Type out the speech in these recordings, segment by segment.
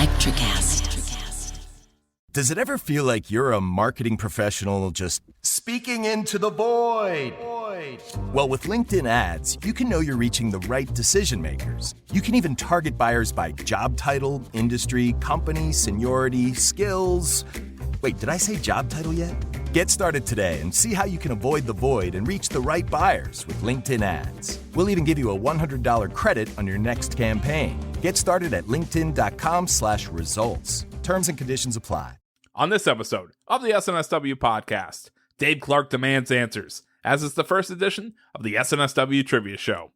Electricast. Does it ever feel like you're a marketing professional just speaking into the void? Well, with LinkedIn ads, you can know you're reaching the right decision makers. You can even target buyers by job title, industry, company, seniority, skills. Wait, did I say job title yet? Get started today and see how you can avoid the void and reach the right buyers with LinkedIn ads. We'll even give you a $100 credit on your next campaign. Get started at linkedin.com/results. Terms and conditions apply. On this episode of the SNSW podcast, Dave Clarke demands answers, as it's the first edition of the SNSW Trivia Show.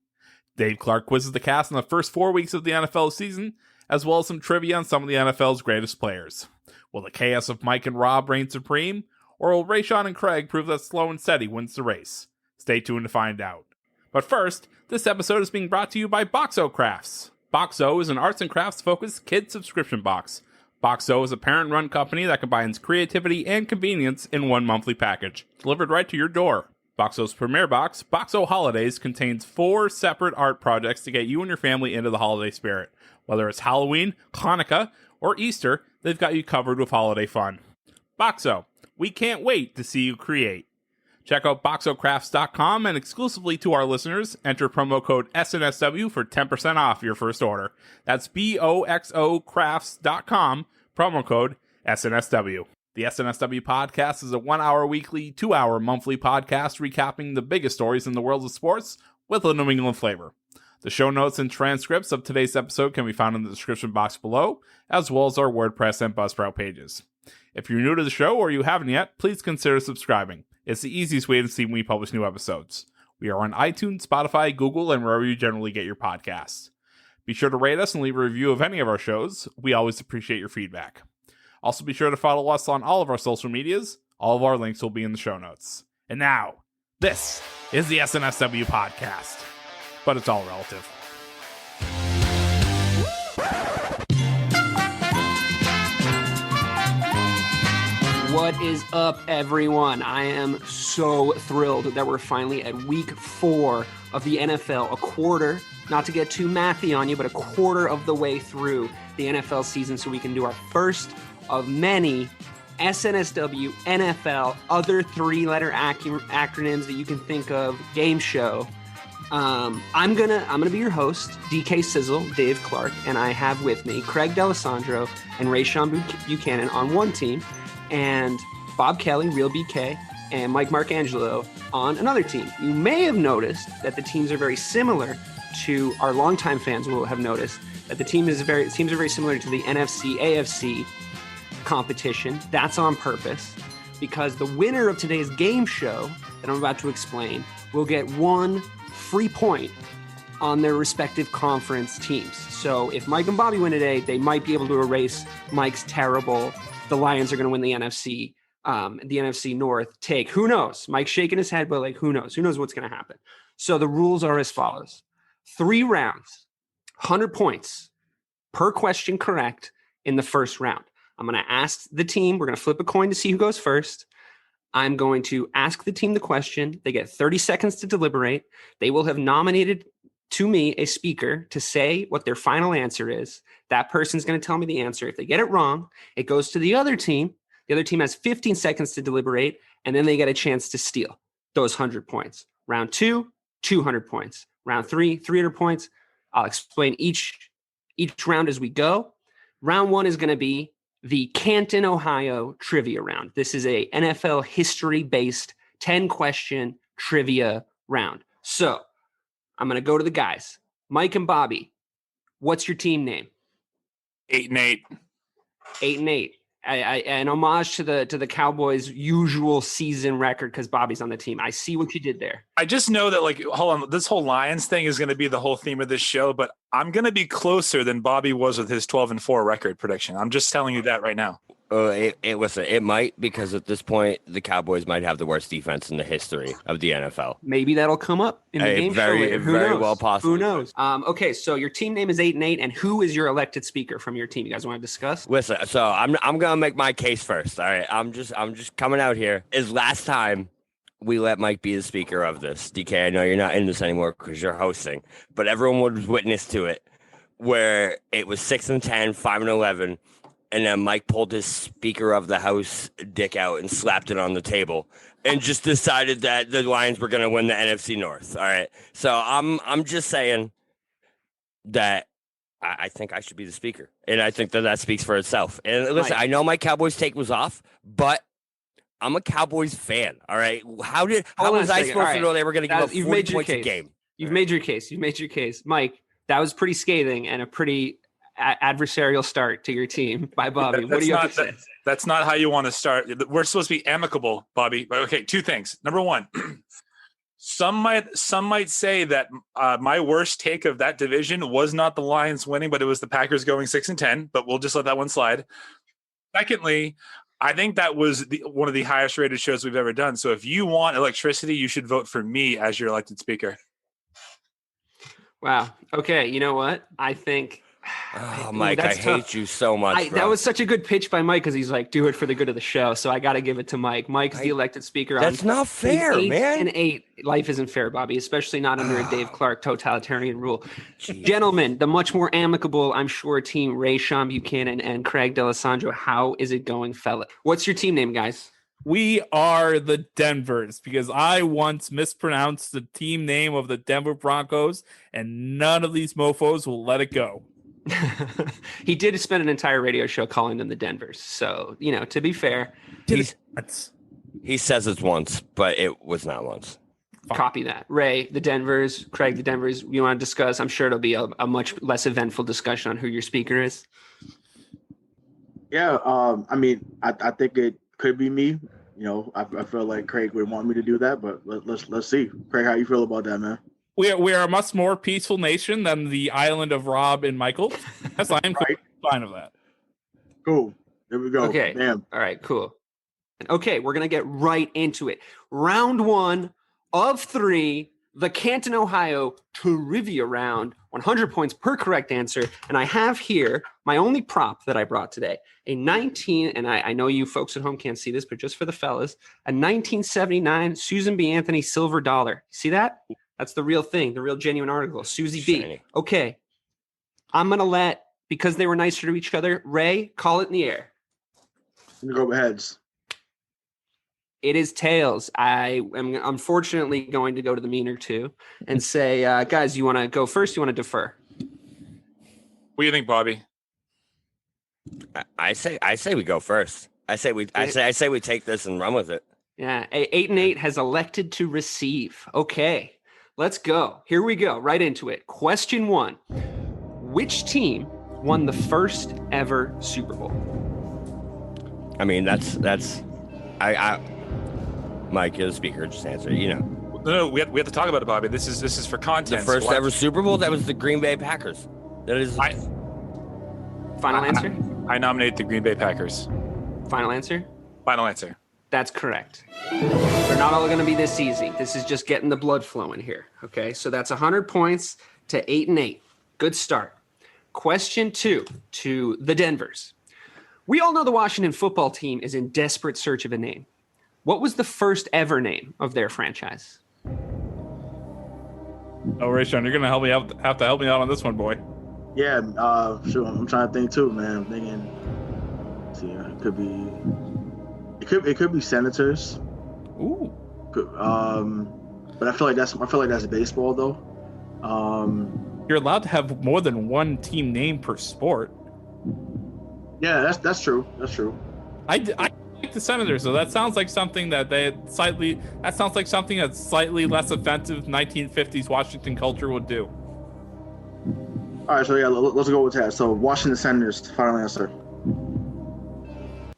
Dave Clarke quizzes the cast in the first 4 weeks of the NFL season, as well as some trivia on some of the NFL's greatest players. Will the chaos of Mike and Rob reign supreme, or will Rayshawn and Clarke prove that slow and steady wins the race? Stay tuned to find out. But first, this episode is being brought to you by Boxo Crafts. Boxo is an arts and crafts focused kid subscription box. Boxo is a parent-run company that combines creativity and convenience in one monthly package, delivered right to your door. Boxo's premier box, Boxo Holidays, contains 4 separate art projects to get you and your family into the holiday spirit. Whether it's Halloween, Hanukkah, or Easter, they've got you covered with holiday fun. Boxo, we can't wait to see you create. Check out boxocrafts.com and exclusively to our listeners, enter promo code SNSW for 10% off your first order. That's boxocrafts.com, promo code SNSW. The SNSW podcast is a 1-hour weekly, 2-hour monthly podcast recapping the biggest stories in the world of sports with a New England flavor. The show notes and transcripts of today's episode can be found in the description box below, as well as our WordPress and Buzzsprout pages. If you're new to the show or you haven't yet, please consider subscribing. It's the easiest way to see when we publish new episodes. We are on iTunes, Spotify, Google, and wherever you generally get your podcasts. Be sure to rate us and leave a review of any of our shows. We always appreciate your feedback. Also be sure to follow us on all of our social medias. All of our links will be in the show notes. And now, this is the SNSW podcast. But it's all relative. What is up, everyone? I am so thrilled that we're finally at week 4 of the NFL, a quarter, not to get too mathy on you, but a quarter of the way through the NFL season so we can do our first of many SNSW, NFL, other 3-letter acronyms that you can think of, game show. I'm gonna be your host, DK Sizzle, Dave Clarke, and I have with me Craig D'Alessandro and Rayshawn Buchanan on one team, and Bob Kelly, Real BK, and Mike Marcangelo on another team. You may have noticed that the teams are very similar to our longtime fans will have noticed that the teams are very similar to the NFC AFC competition. That's on purpose because the winner of today's game show that I'm about to explain will get 1 free point on their respective conference teams. So if Mike and Bobby win today, they might be able to erase Mike's terrible the Lions are going to win the NFC North take. Who knows? Mike's shaking his head, but who knows? Who knows what's going to happen? So the rules are as follows. 3 rounds, 100 points per question correct in the first round. I'm going to ask the team. We're going to flip a coin to see who goes first. I'm going to ask the team the question. They get 30 seconds to deliberate. They will have nominated to me a speaker to say what their final answer is. That person's going to tell me the answer. If they get it wrong, it goes to the other team. The other team has 15 seconds to deliberate, and then they get a chance to steal those 100 points. Round 2, 200 points. Round 3, 300 points. I'll explain each round as we go. Round 1 is going to be the Canton, Ohio trivia round. This is a NFL history-based 10-question trivia round. So I'm going to go to the guys. Mike and Bobby, what's your team name? 8-8. 8-8. An homage to the Cowboys' usual season record because Bobby's on the team. I see what you did there. I just know that, hold on, this whole Lions thing is going to be the whole theme of this show, but I'm going to be closer than Bobby was with his 12-4 record prediction. I'm just telling you that right now. Listen, it might, because at this point, the Cowboys might have the worst defense in the history of the NFL. Maybe that'll come up in the game show later. Very well possible. Who knows? Okay, so your team name is 8-8, and who is your elected speaker from your team? You guys want to discuss? Listen, so I'm gonna make my case first. All right, I'm just coming out here. Is last time we let Mike be the speaker of this. DK, I know you're not in this anymore because you're hosting, but everyone was witness to it. where it was 6-10, 5-11, and then Mike pulled his Speaker of the House dick out and slapped it on the table and just decided that the Lions were going to win the NFC North. All right. So I'm just saying that I think I should be the speaker. And I think that speaks for itself. And listen, I know my Cowboys take was off, but I'm a Cowboys fan. All right. How was I supposed to know they were going to give up 40 points a game? You've made your case. You've made your case. Mike, that was pretty scathing and a pretty adversarial start to your team by Bobby. What do you have to say? That's not how you want to start. We're supposed to be amicable, Bobby. Okay, two things. Number one, some might say that my worst take of that division was not the Lions winning, but it was the Packers going 6-10. But we'll just let that one slide. Secondly, I think that was one of the highest rated shows we've ever done. So if you want electricity, you should vote for me as your elected speaker. Wow. Okay. You know what? I think. Oh, Mike, I hate you so much. That was such a good pitch by Mike because he's like, do it for the good of the show. So I got to give it to Mike. Mike's the elected speaker. That's not fair, man. 8-8. Life isn't fair, Bobby, especially not under a Dave Clarke totalitarian rule. Gentlemen, the much more amicable, I'm sure, team Rayshawn, Buchanan, and Craig D'Alessandro. How is it going, fella? What's your team name, guys? We are the Denvers because I once mispronounced the team name of the Denver Broncos, and none of these mofos will let it go. He did spend an entire radio show calling them the Denvers. So, to be fair, he says it's once, but it was not once. Copy that. Ray, the Denvers, Craig, the Denvers, you want to discuss? I'm sure it'll be a much less eventful discussion on who your speaker is. Yeah, I think it could be me. I feel like Craig would want me to do that, but let's see. Craig, how you feel about that, man? We are a much more peaceful nation than the island of Rob and Michael. That's I'm right. Fine with that. Cool. There we go. Okay. Damn. All right, cool. Okay, we're going to get right into it. Round 1 of 3, the Canton, Ohio trivia round, 100 points per correct answer. And I have here my only prop that I brought today, a 19, and I know you folks at home can't see this, but just for the fellas, a 1979 Susan B. Anthony silver dollar. See that? That's the real thing, the real genuine article. Susie B. Shiny. Okay. I'm going to because they were nicer to each other, Ray, call it in the air. I'm going to go with heads. It is tails. I am unfortunately going to go to the meaner two and say, guys, you want to go first? You want to defer? What do you think, Bobby? I say we go first. I say we take this and run with it. Yeah. 8-8 has elected to receive. Okay. Let's go. Here we go. Right into it. Question 1. Which team won the first ever Super Bowl? I mean, that's Mike, you're the speaker. Just answer. No, we have to talk about it, Bobby. This is for content. The first ever Super Bowl, that was the Green Bay Packers. That is. Final answer? I nominate the Green Bay Packers. Final answer? Final answer. That's correct. They're not all going to be this easy. This is just getting the blood flowing here. Okay, so that's 100 points to 8-8. Good start. Question 2 to the Denvers. We all know the Washington football team is in desperate search of a name. What was the first ever name of their franchise? Oh, Rayshawn, you're gonna have to help me out on this one, boy. Yeah, sure. I'm trying to think too, man. I'm thinking. See, it could be Senators. Ooh. But I feel like that's baseball though. You're allowed to have more than one team name per sport. Yeah, that's true. That's true. I like the Senators, so that sounds like something that sounds like something that's slightly less offensive 1950s Washington culture would do. All right, so yeah, let's go with that. So Washington Senators, final answer.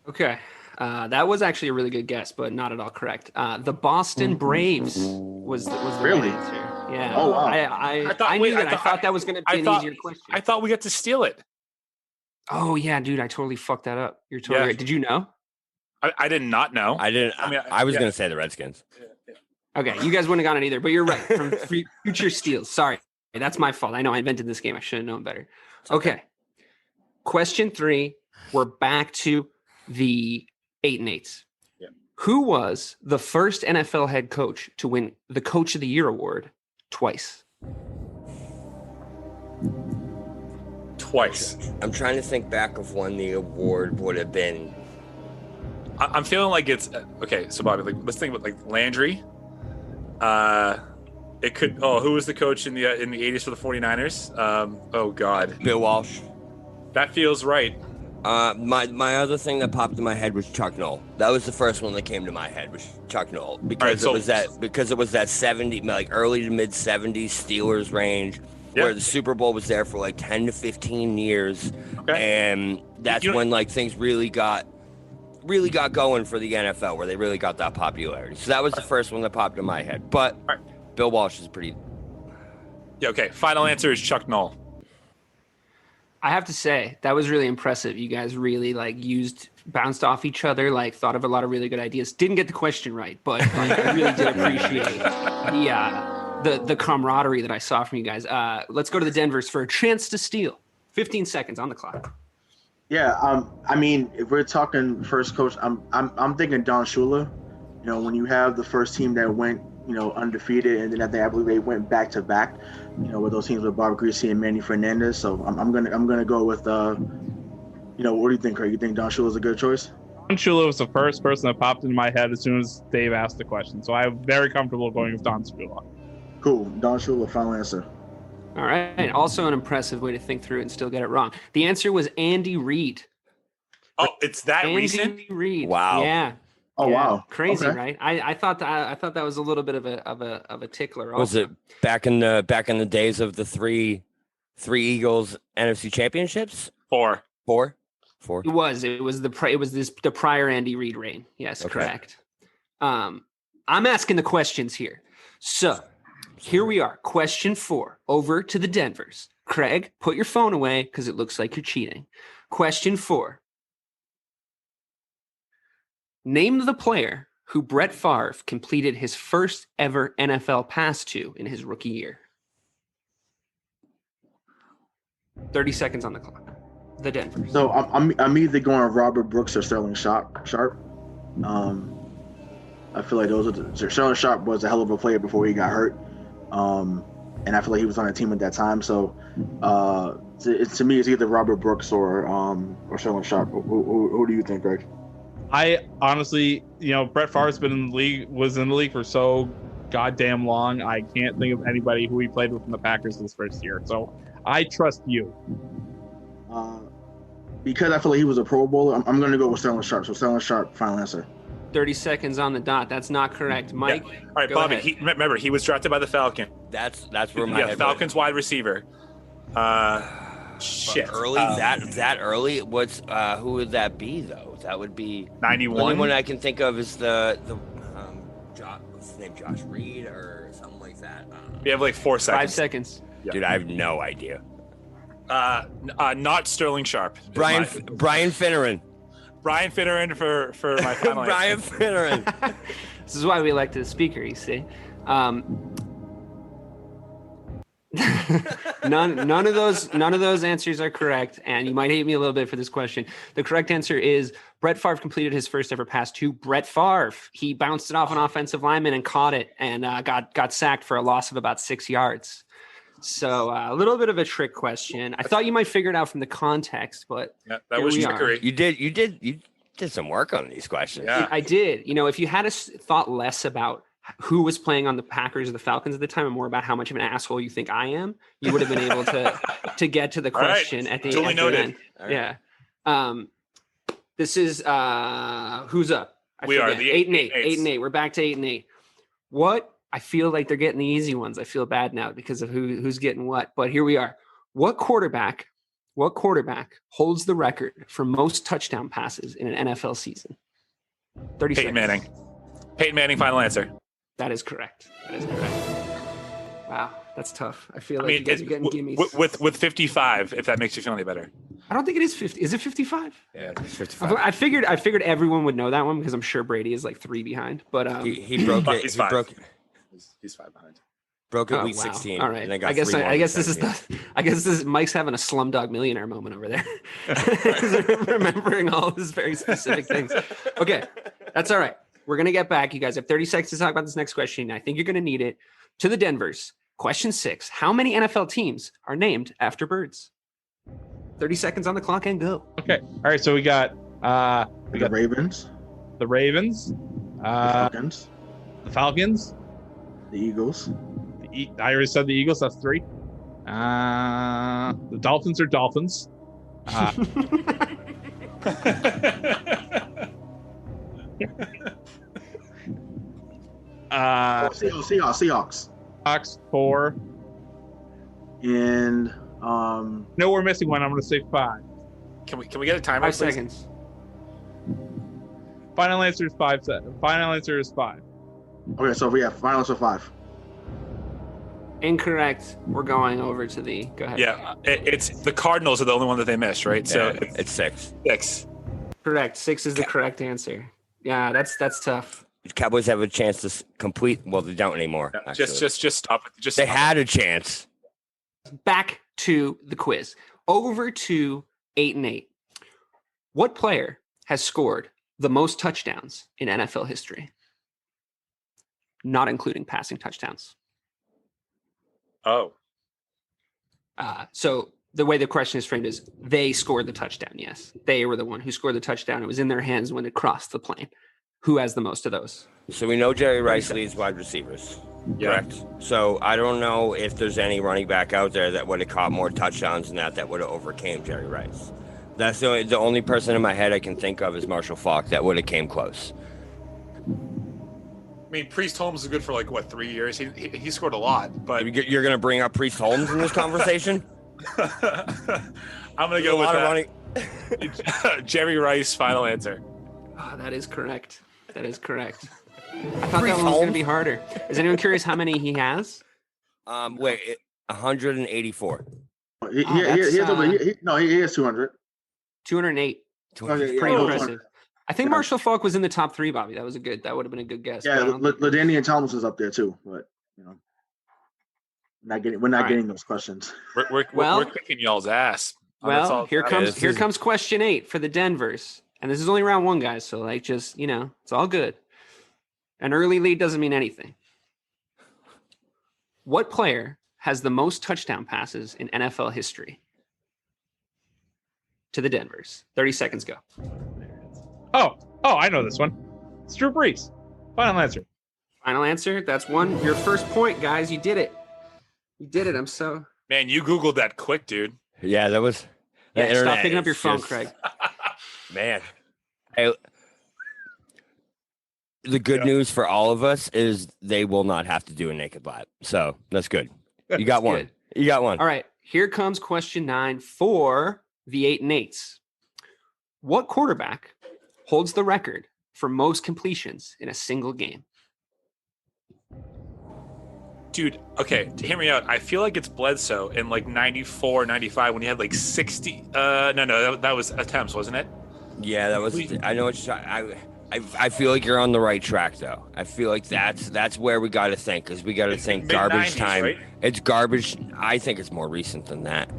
Okay. That was actually a really good guess, but not at all correct. The Boston Braves was the Really? right answer. Yeah. Oh, wow. I thought that was going to be an easier question. I thought we got to steal it. Oh, yeah, dude. I totally fucked that up. You're totally right. Did you know? I did not know. I didn't. I was going to say the Redskins. Okay, you guys wouldn't have gotten it either, but you're right. From future steals. Sorry. That's my fault. I know I invented this game. I should have known better. Okay. Question 3. We're back to the 8-8s. Yeah. Who was the first NFL head coach to win the Coach of the Year award twice? twice. I'm trying to think back of when the award would have been. I'm feeling like it's okay. So Bobby, let's think about Landry. It could. Oh, who was the coach in the 80s for the 49ers? Oh God, Bill Walsh. that feels right. My other thing that popped in my head was Chuck Noll. That was the first one that came to my head was Chuck Noll because it was that 70 early to mid 70s Steelers range where the Super Bowl was there for 10 to 15 years, and that's when things really got going for the NFL, where they really got that popularity. So that was the first one that popped in my head. But Bill Walsh is pretty. Yeah. Okay. Final answer is Chuck Noll. I have to say that was really impressive. You guys really bounced off each other, thought of a lot of really good ideas. Didn't get the question right, but I really did appreciate the camaraderie that I saw from you guys. Let's go to the Denvers for a chance to steal. 15 seconds on the clock. Yeah, I mean, if we're talking first coach, I'm thinking Don Shula. When you have the first team that went, undefeated, and then I believe they went back to back, with those teams with Bob Greasy and Manny Fernandez. So I'm gonna go with what do you think, Craig? You think Don Shula is a good choice? Don Shula was the first person that popped into my head as soon as Dave asked the question, so I'm very comfortable going with Don Shula. Cool, Don Shula, final answer. All right. Also an impressive way to think through it and still get it wrong. The answer was Andy Reid. Oh, it's that recent? Andy Reid. Wow. Yeah. Oh, yeah. wow. Crazy, Okay. right? I thought that was a little bit of a tickler. Also. Was it back in the days of the three Eagles NFC championships? Four. It was the prior Andy Reid reign. Yes, Okay. correct. I'm asking the questions here. So here we are. Question 4. Over to the Denvers. Craig, put your phone away because it looks like you're cheating. Question 4. Name the player who Brett Favre completed his first ever NFL pass to in his rookie year. 30 seconds on the clock. The Denvers. So I'm either going Robert Brooks or Sterling Sharp. I feel like Sterling Sharp was a hell of a player before he got hurt, and I feel like he was on a team at that time. So to me, it's either Robert Brooks or Sterling Sharp. Who do you think, Greg? I honestly, Brett Favre's was in the league for so goddamn long. I can't think of anybody who he played with in the Packers this first year. So I trust you. Because I feel like he was a Pro Bowler, I'm going to go with Sterling Sharp. So Sterling Sharp, final answer. 30 seconds on the dot. That's not correct. Mike. Yeah. All right, Bobby. Remember, he was drafted by the Falcons. That's where my head Falcons wide receiver. Shit. Early that early. Who would that be though? That would be 91. The only one I can think of is the what's his name, Josh Reed or something like that. We have 4 seconds. 5 seconds. Dude, I have no idea. Not Sterling Sharp. Brian Finneran. Brian Finneran for my final Brian Finneran. This is why we elected a speaker, you see. None of those answers are correct, and you might hate me a little bit for this question. The correct answer is Brett Favre completed his first ever pass to Brett Favre. He bounced it off an offensive lineman and caught it, and got sacked for a loss of about 6 yards. So a little bit of a trick question. I thought you might figure it out from the context, but yeah, that was trickery. You did some work on these questions. Yeah. I did. If you had thought less about who was playing on the Packers or the Falcons at the time and more about how much of an asshole you think I am, you would have been able to get to the question at the totally noted. end. Yeah. This is who's up? We are the 8-8. 8-8. We're back to 8-8. What? I feel like they're getting the easy ones. I feel bad now because of who's getting what. But here we are. What quarterback holds the record for most touchdown passes in an NFL season? 30 Peyton seconds. Peyton Manning, final answer. That is correct. Wow, that's tough. I feel like you guys are getting gimmies. With 55, if that makes you feel any better. I don't think it is 50. Is it 55? Yeah, it's 55. I figured everyone would know that one because I'm sure Brady is 3 behind. But he broke it. He's He 5. broke it. He's 5 behind. Broke it week wow. 16. All right. And then got I guess 3 more in this is 17. I guess this is Mike's having a Slumdog Millionaire moment over there. Remembering all his very specific things. Okay, that's all right. We're gonna get back. You guys have 30 seconds to talk about this next question. I think you're gonna need it. To the Denvers. Question 6. How many NFL teams are named after birds? 30 seconds on the clock and go. Okay. All right. So we got The Ravens, the Ravens, the Falcons, the Falcons. the Eagles. I already said the Eagles. That's 3. The Dolphins are Dolphins. Seahawks. Seahawks 4. And No, we're missing one. I'm going to say 5. Can we get a timer? 5 please? seconds. Final answer is 5. Final answer is 5. okay, so we have final answer 5. Incorrect. We're going over to the. Go ahead. Yeah, it's the Cardinals are the only one that they missed, right? So Yeah, it's 6. 6. Correct. 6 is the correct answer. Yeah, that's tough. The Cowboys have a chance to complete. Well, they don't anymore. Just stop it. Just They stop had a chance. Back to the quiz. Over to 8-8. What player has scored the most touchdowns in NFL history? Not including passing touchdowns. Oh, So the way the question is framed is they scored the touchdown. Yes, they were the one who scored the touchdown. It was in their hands when it crossed the plane. Who has the most of those? So we know Jerry Rice leads wide receivers. yeah. Correct. So I don't know if there's any running back out there that would have caught more touchdowns than that would have overcame Jerry Rice. That's the only person in my head I can think of is Marshall Faulk that would have came close. I mean, Priest Holmes is good for 3 years. He scored a lot, but You're going to bring up Priest Holmes in this conversation? I'm gonna go with that. Jerry Rice. Final answer. Oh, that is correct. That is correct. I thought that one was going to be harder. Is anyone curious how many he has? 184. He has 200. 208. Okay, Pretty yeah. impressive. I think Marshall Faulk was in the top 3, Bobby. That would have been a good guess. Yeah, LaDainian Thomas is up there too, but we're not getting those questions. We're kicking y'all's ass. Well, here comes question 8 for the Denvers. And this is only round 1, guys. So it's all good. An early lead doesn't mean anything. What player has the most touchdown passes in NFL history? To the Denvers. 30 seconds go. Oh, I know this one. It's Drew Brees. Final answer. Final answer. That's one. Your first point, guys. You did it. I'm so. Man, you Googled that quick, dude. Yeah, that was. Yeah, stop picking up your phone, Craig. Man. The good news for all of us is they will not have to do a naked lap. So that's good. You got one. Good. You got one. All right. Here comes question 9 for the 8-8s. What quarterback holds the record for most completions in a single game? Dude, okay, hear me out. I feel like it's Bledsoe in 94, 95 when he had 60. No, that was attempts, wasn't it? Yeah, that was. I know what I feel like you're on the right track, though. I feel like that's where we got to think, because we got to think garbage time. Right? It's garbage. I think it's more recent than that.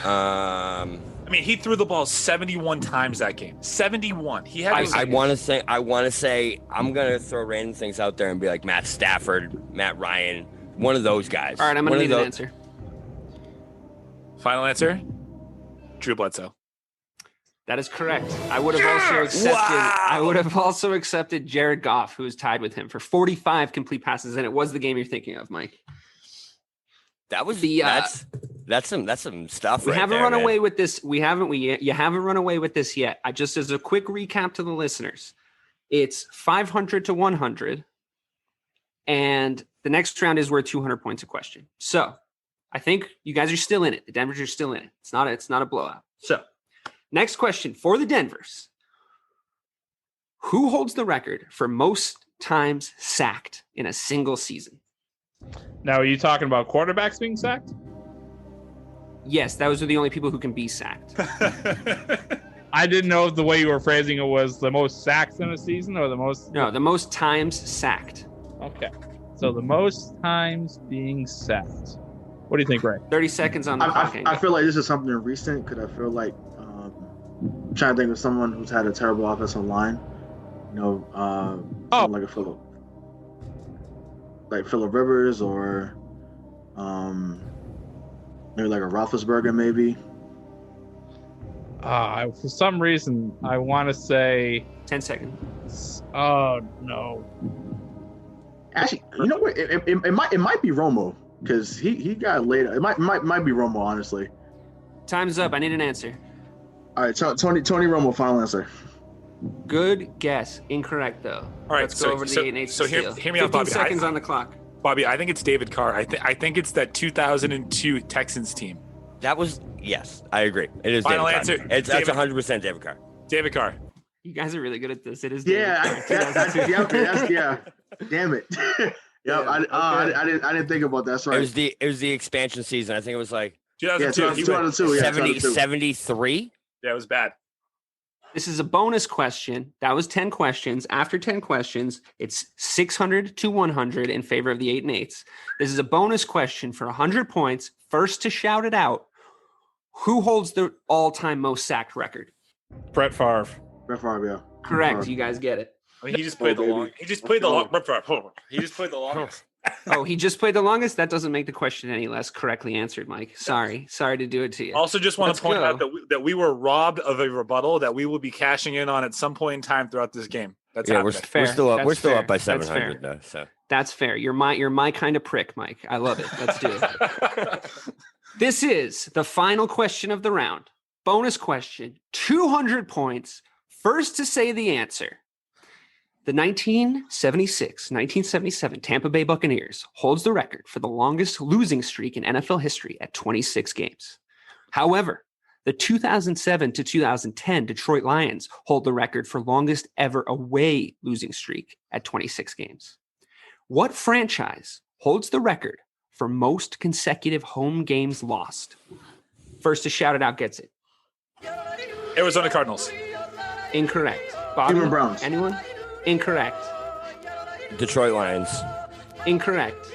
I mean, he threw the ball 71 times that game. 71. He had. I want to say. I'm gonna throw random things out there and be like Matt Stafford, Matt Ryan, one of those guys. All right, I'm gonna need an answer. Final answer. Drew Bledsoe. That is correct. I would have also accepted. Wow. I would have also accepted Jared Goff, who is tied with him for 45 complete passes, and it was the game you're thinking of, Mike. That was that's some stuff. We right haven't there, run man. away with this. You haven't run away with this yet. I just as a quick recap to the listeners, it's 500 to 100, and the next round is worth 200 points a question. So I think you guys are still in it. The Denvers are still in it. It's not a blowout. So next question for the Denvers: who holds the record for most times sacked in a single season? Now, are you talking about quarterbacks being sacked? Yes, those are the only people who can be sacked. I didn't know if the way you were phrasing it was the most sacks in a season or the most. No, the most times sacked. Okay. So the most times being sacked. What do you think, Ray? 30 seconds on the clock. I feel like this is something recent because I feel like I'm trying to think of someone who's had a terrible offensive line. Like a Phillip Rivers or Maybe like a Roethlisberger, maybe. For some reason, I want to say 10 seconds. Oh no! Actually, you know what? It might be Romo because he got laid. It might be Romo, honestly. Time's up. I need an answer. All right, Tony Romo, final answer. Good guess. Incorrect though. All right, let's go over to the 8-8. So hear me out, 15 Bobby. seconds on the clock. Bobby, I think it's David Carr. I think it's that 2002 Texans team. That was yes, I agree. It is Final David answer. Carr. That's 100% David Carr. David Carr. You guys are really good at this. It is. Yeah, yeah. Damn it. Yeah, okay. I didn't think about that. That's right. It was the expansion season. I think it was like 2002. 2002. 73. Yeah, it was bad. This is a bonus question. That was 10 questions. After 10 questions, it's 600 to 100 in favor of the 8 and 8s. This is a bonus question for 100 points. First to shout it out. Who holds the all-time most sacked record? Brett Favre. Brett Favre, yeah. Correct. You guys get it. I mean, he just played the long. He just played the long. He just played the longest. Oh, he just played the longest? That doesn't make the question any less correctly answered, Mike. Sorry to do it to you. Also, just want to point out that we were robbed of a rebuttal that we will be cashing in on at some point in time throughout this game. That's we're still up. We're still up by 700 though. So that's fair. You're my kind of prick, Mike. I love it. Let's do it. This is the final question of the round. Bonus question. 200 points. First to say the answer. The 1976-1977 Tampa Bay Buccaneers holds the record for the longest losing streak in NFL history at 26 games. However, the 2007 to 2010 Detroit Lions hold the record for longest ever away losing streak at 26 games. What franchise holds the record for most consecutive home games lost? First to shout it out gets it. Arizona Cardinals. Incorrect. Bobby, Cleveland Browns. Anyone? Incorrect. Detroit Lions. Incorrect.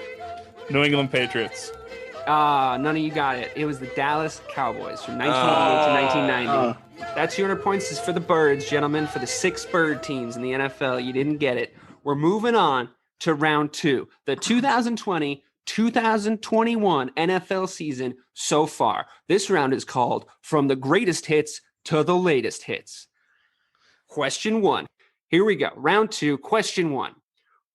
New England Patriots. None of you got it. It was the Dallas Cowboys from 1988 to 1990. That 200 points is for the Birds, gentlemen, for the 6 bird teams in the NFL. You didn't get it. We're moving on to round 2. The 2020-2021 NFL season so far. This round is called From the Greatest Hits to the Latest Hits. Question 1. Here we go. Round 2, question 1.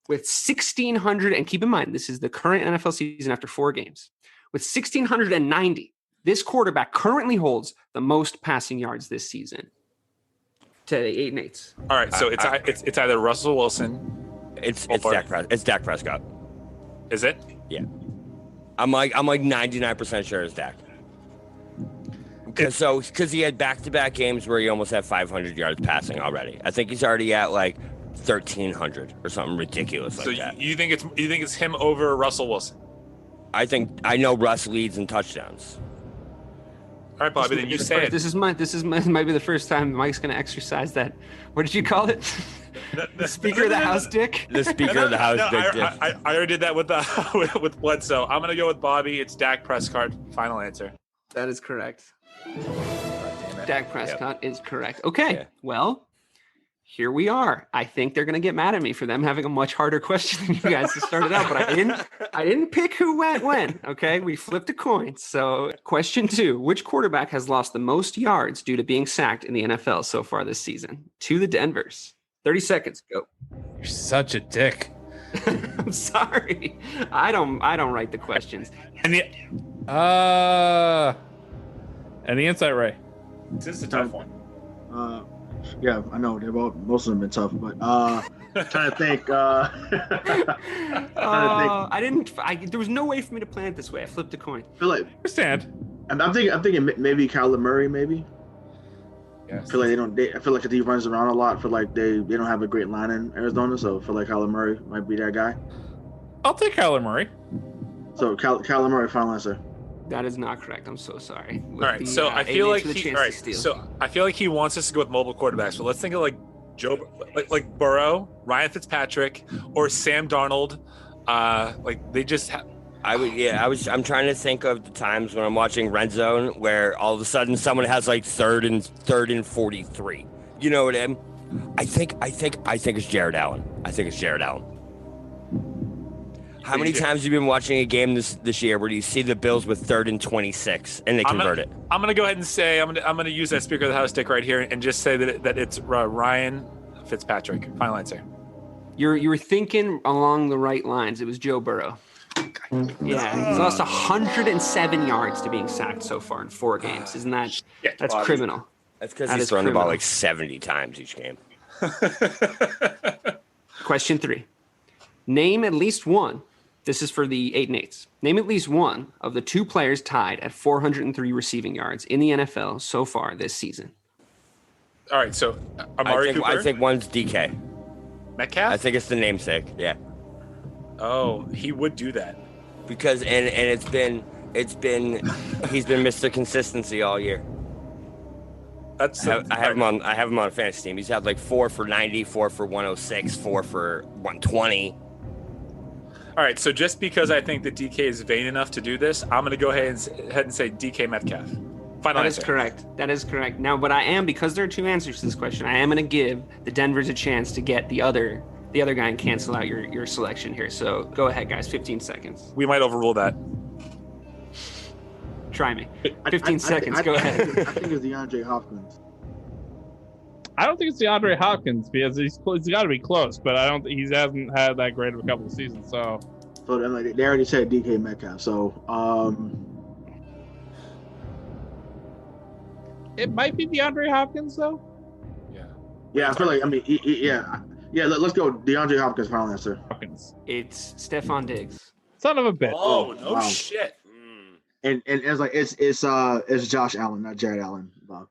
With 1,600, and keep in mind, this is the current NFL season after 4 games. With 1,690, this quarterback currently holds the most passing yards this season to 8 and 8s. All right, so it's either Russell Wilson. It's Dak Prescott. Is it? Yeah. I'm like 99% sure it's Dak. Because he had back-to-back games where he almost had 500 yards passing already. I think he's already at like 1,300 or something ridiculous like that. So you think it's him over Russell Wilson? I know Russ leads in touchdowns. All right, Bobby, then you say it. This might be the first time Mike's going to exercise that. What did you call it? The Speaker of the House dick? The Speaker of the House dick. I already did that with with Bledsoe. I'm going to go with Bobby. It's Dak Prescott. Final answer. That is correct. Dak Prescott is correct. Okay, well, here we are. I think they're going to get mad at me for them having a much harder question than you guys to start it out, but I didn't pick who went when. Okay, we flipped a coin. So, question 2: which quarterback has lost the most yards due to being sacked in the NFL so far this season? To the Denvers. 30 seconds. Go. You're such a dick. I'm sorry. I don't write the questions. And the insight, Ray. This is a tough one. Yeah, I know most of them have been tough, but trying to think. There was no way for me to plan it this way. I flipped a coin. I feel like Understand? I'm thinking maybe Kyler Murray, maybe. Yes. I feel like I feel like he runs around a lot. I feel like they don't have a great line in Arizona, so I feel like Kyler Murray might be that guy. I'll take Kyler Murray. So Kyler Murray, final answer. That is not correct. I'm so sorry. All right, so I feel like he wants us to go with mobile quarterbacks. But let's think of like like Burrow, Ryan Fitzpatrick, or Sam Darnold. Like they just have. I'm trying to think of the times when I'm watching Red Zone where all of a sudden someone has like third and 43. You know what I mean? I think it's Jared Allen. How many times have you been watching a game this year where you see the Bills with 3rd and 26 and they convert it? I'm gonna go ahead and say I'm gonna use that Speaker of the House stick right here and just say that it's Ryan Fitzpatrick. Final answer. You were thinking along the right lines. It was Joe Burrow. Yeah, he's lost 107 yards to being sacked so far in 4 games. Isn't that that's criminal? That's because he's thrown the ball like 70 times each game. Question 3. Name at least one. This is for the 8 and 8s. Name at least one of the 2 players tied at 403 receiving yards in the NFL so far this season. All right, so Amari Cooper. I think one's DK Metcalf. I think it's the namesake. Yeah. Oh, he would do that Because and he's been Mr. Consistency all year. I have him on a fantasy team. He's had like 4 for 90, 4 for 106, 4 for 120. All right, so just because I think that DK is vain enough to do this, I'm going to go ahead and say DK Metcalf. Final answer. That is correct. Now, but I am, because there are 2 answers to this question, I am going to give the Denvers a chance to get the other guy and cancel out your selection here. So go ahead, guys. 15 seconds. We might overrule that. Try me. 15 seconds. Go ahead. I think it's DeAndre Hopkins. I don't think it's DeAndre Hopkins because he's got to be close, but I don't think he hasn't had that great of a couple of seasons. So they already said DK Metcalf. So it might be DeAndre Hopkins though. Yeah. I feel like yeah. Let's go DeAndre Hopkins. Final answer. Hopkins. It's Stephon Diggs. Son of a bitch. Oh no wow. shit. And it's like it's Josh Allen, not Jared Allen. Bob.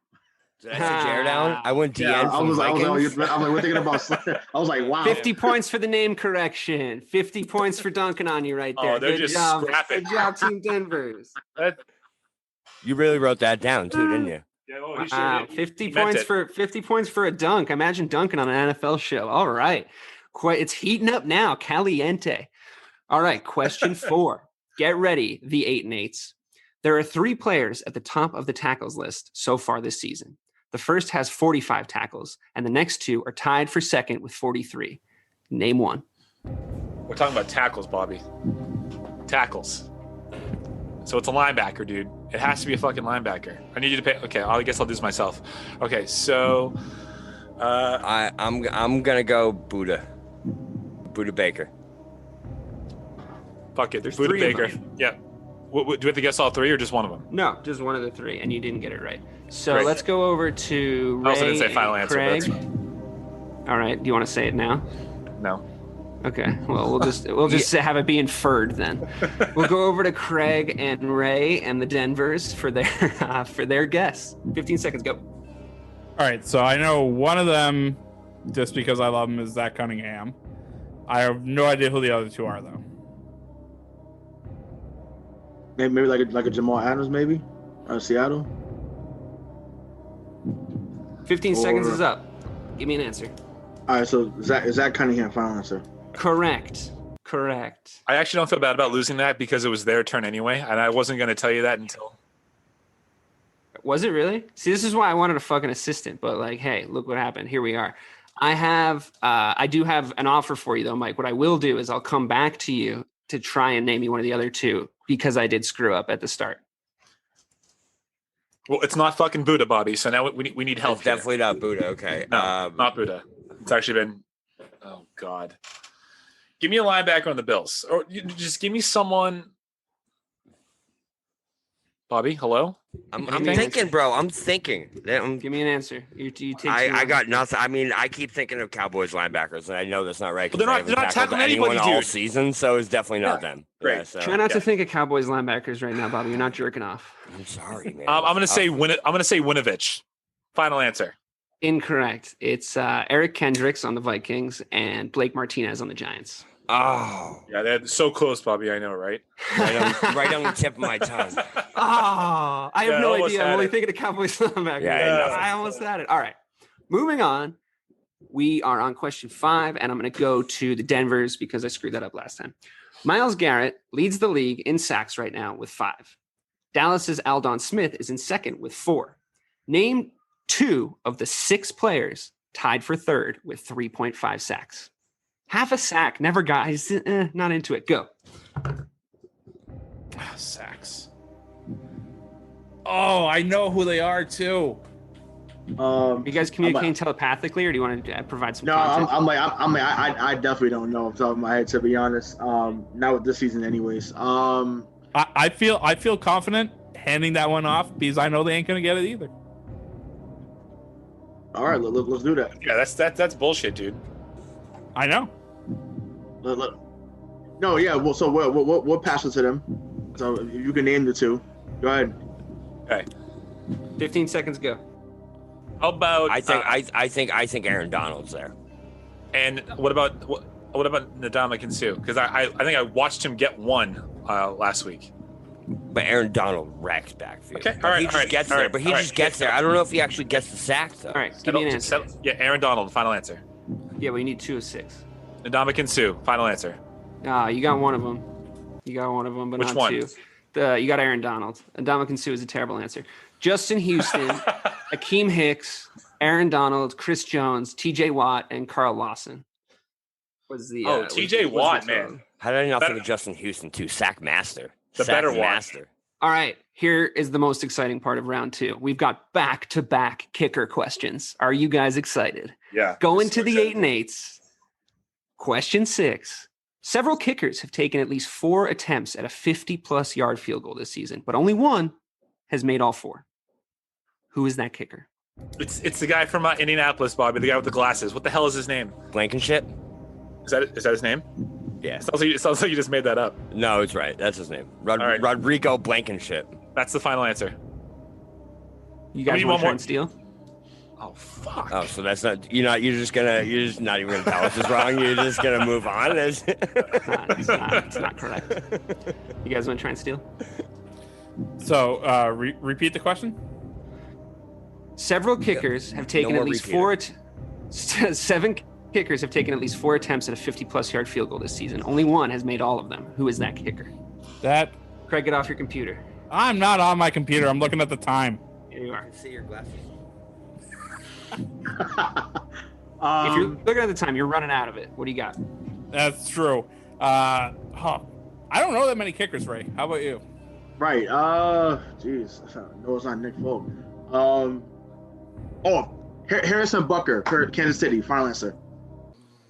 Did I say Jared Allen? I went DN Yeah, from Vikings. we're thinking about. I was like, wow. 50 points for the name correction. 50 points for dunking on you right there. Oh, they're Good just job. scrapping. Good job, Team Denvers. You really wrote that down too, didn't you? Yeah, 50 points for a dunk. Imagine dunking on an NFL show. All right. It's heating up now. Caliente. All right. Question 4. Get ready, the 8 and 8s. There are 3 players at the top of the tackles list so far this season. The first has 45 tackles, and the next 2 are tied for second with 43. Name one. We're talking about tackles, Bobby. Tackles. So it's a linebacker, dude. It has to be a fucking linebacker. I need you to pay. Okay, I guess I'll do this myself. Okay, so I'm gonna go Buda Baker. Fuck it. There's Buda 3 of Baker. them. Yeah. Do we have to guess all 3 or just one of them? No, just one of the 3, and you didn't get it right. So Great. let's go over to Ray I also didn't say final answer. Craig. But that's... All right. Do you want to say it now? No. Okay. Well, we'll just have it be inferred then. We'll go over to Craig and Ray and the Denvers for their guess. 15 seconds. Go. All right, so I know one of them, just because I love him, is Zach Cunningham. I have no idea who the other 2 are though. Maybe like a Jamal Adams, maybe out of Seattle. 15 seconds is up. Give me an answer. All right, so Zach Cunningham. Final answer. Correct. I actually don't feel bad about losing that because it was their turn anyway, and I wasn't going to tell you that until. Was it really? See, this is why I wanted a fucking assistant, but like, hey, look what happened. Here we are. I do have an offer for you though, Mike. What I will do is I'll come back to you to try and name me one of the other 2 because I did screw up at the start. Well, it's not fucking Buddha, Bobby. So now we need help. It's definitely not Buddha. Okay. No, not Buddha. It's actually been. Oh God. Give me a linebacker on the Bills, or just give me someone. Bobby, hello. I'm thinking, bro. I'm thinking. Give me an answer. You take. I got nothing. I mean, I keep thinking of Cowboys linebackers, and I know that's not right. Well, they're not tackling anybody, all dude. season, so it's definitely not them. Great. Yeah, so, Try not to think of Cowboys linebackers right now, Bobby. You're not jerking off. I'm sorry, man. I'm gonna say Winovich. Final answer. Incorrect. It's Eric Kendricks on the Vikings and Blake Martinez on the Giants. Oh, yeah, they're so close, Bobby. I know, right? Right on the tip of my tongue. I have no idea. I'm only thinking of Cowboys linebackers. Yeah, I almost had it. All right, moving on. We are on question 5, and I'm going to go to the Denvers because I screwed that up last time. Myles Garrett leads the league in sacks right now with 5. Dallas's Aldon Smith is in second with 4. Name 2 of the 6 players tied for third with 3.5 sacks. Half a sack. Never got. He's not into it. Go. Sacks. Oh, I know who they are too. Are you guys communicating telepathically, or do you want to provide some? No, context? I definitely don't know off the top of my head, to be honest. Not with this season, anyways. I feel confident handing that one off because I know they ain't gonna get it either. All right, let's do that. Yeah, that's bullshit, dude. I know. No, yeah. Well, so we'll pass it to them. So if you can name the two, go ahead. Okay. 15 seconds go. How about I think Aaron Donald's there. And what about Ndamukong Suh? Because I think I watched him get one last week. But Aaron Donald wrecks backfield. Okay, He just gets there. But he just gets there. I don't know if he actually gets the sack though. All right, give me an answer. Yeah, Aaron Donald. Final answer. Yeah, we need 2 of 6. Ndamukong Suh. Final answer. You got one of them. But Which not one? 2. You got Aaron Donald. Ndamukong Suh is a terrible answer. Justin Houston, Akeem Hicks, Aaron Donald, Chris Jones, T.J. Watt, and Carl Lawson. Was the T.J. Watt, man. How did I not think of Justin Houston too? Sack master. The Sack better one. master. All right, here is the most exciting part of round 2. We've got back-to-back kicker questions. Are you guys excited? Yeah. Going to the 8 and 8s. Question 6. Several kickers have taken at least 4 attempts at a 50-plus yard field goal this season, but only one has made all 4. Who is that kicker? It's the guy from Indianapolis, Bobby. The guy with the glasses. What the hell is his name? Blankenship? Is that his name? Yeah. It sounds like you just made that up. No, it's right. That's his name. right. Rodrigo Blankenship. That's the final answer. You guys want to try and steal? Oh fuck. Oh, so that's not you're not even gonna tell us it's wrong. You're just gonna move on. It's not correct. You guys want to try and steal? So repeat the question. Several kickers have taken at least 4. 7 kickers have taken at least 4 attempts at a 50-plus yard field goal this season. Only one has made all of them. Who is that kicker? Craig, get off your computer. I'm not on my computer. I'm looking at the time. Here you are. See your glasses. If you're looking at the time, you're running out of it. What do you got? That's true. I don't know that many kickers, Ray. How about you? Right. Jeez. No, it's not Nick Folk. Harrison Bucker, Kansas City. Final answer.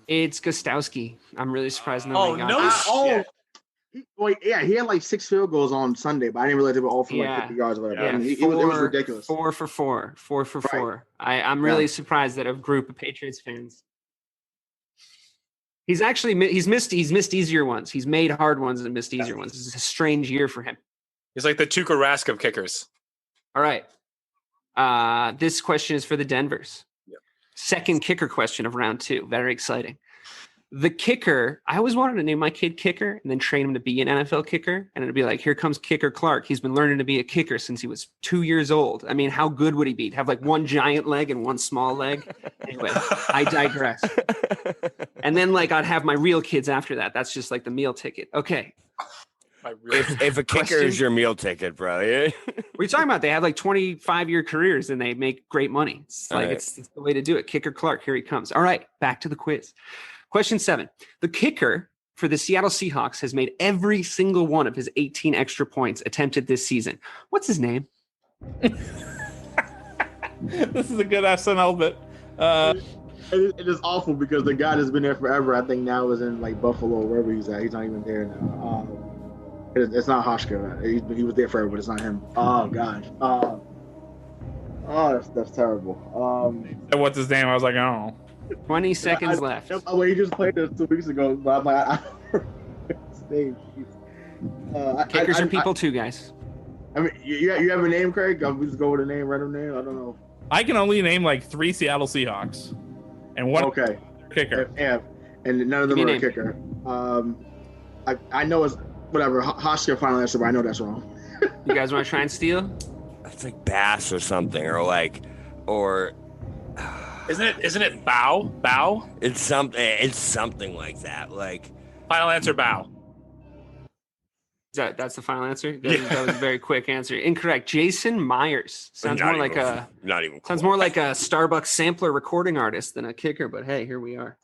It's Gostowski. I'm really surprised nobody got that. He had like 6 field goals on Sunday, but I didn't realize they were all from like 50 yards or whatever. Yeah, I mean, it was ridiculous. 4 for 4. 4 for 4. I'm really surprised that a group of Patriots fans. He's missed easier ones. He's made hard ones and missed easier ones. This is a strange year for him. He's like the Tuukka Rask of kickers. All right. This question is for the Denvers. Yep. Second kicker question of round 2. Very exciting. The kicker, I always wanted to name my kid Kicker and then train him to be an NFL kicker. And it'd be like, here comes Kicker Clarke. He's been learning to be a kicker since he was 2 years old. I mean, how good would he be? Have like one giant leg and one small leg? Anyway, I digress. And then like I'd have my real kids after that. That's just like the meal ticket. Okay. If a kicker is your meal ticket, bro. Yeah. What are you talking about? They have like 25-year careers and they make great money. It's like it's the way to do it. Kicker Clarke, here he comes. All right, back to the quiz. Question 7. The kicker for the Seattle Seahawks has made every single one of his 18 extra points attempted this season. What's his name? This is a good SNL bit. It is awful because the guy that's been there forever, I think now is in like Buffalo or wherever he's at. He's not even there now. It's not Hoshka. He was there forever, but it's not him. Oh gosh. That's terrible. What's his name? I was like, I don't know. 20 seconds left. He just played this 2 weeks ago, but I'm like, I don't remember his name. Kickers are people too, guys. I mean, you have a name, Craig? We just go with a name, random name. I don't know. I can only name like 3 Seattle Seahawks, and one kicker. Yeah, and none of them are a kicker. I know it's whatever. Hoshka final answer, but I know that's wrong. You guys want to try and steal? It's like Bass or something, or. Isn't it Bow? It's something like that. Like final answer, Bow. That's the final answer? That was a very quick answer. Incorrect. Jason Myers. Sounds more like a Starbucks sampler recording artist than a kicker, but hey, here we are.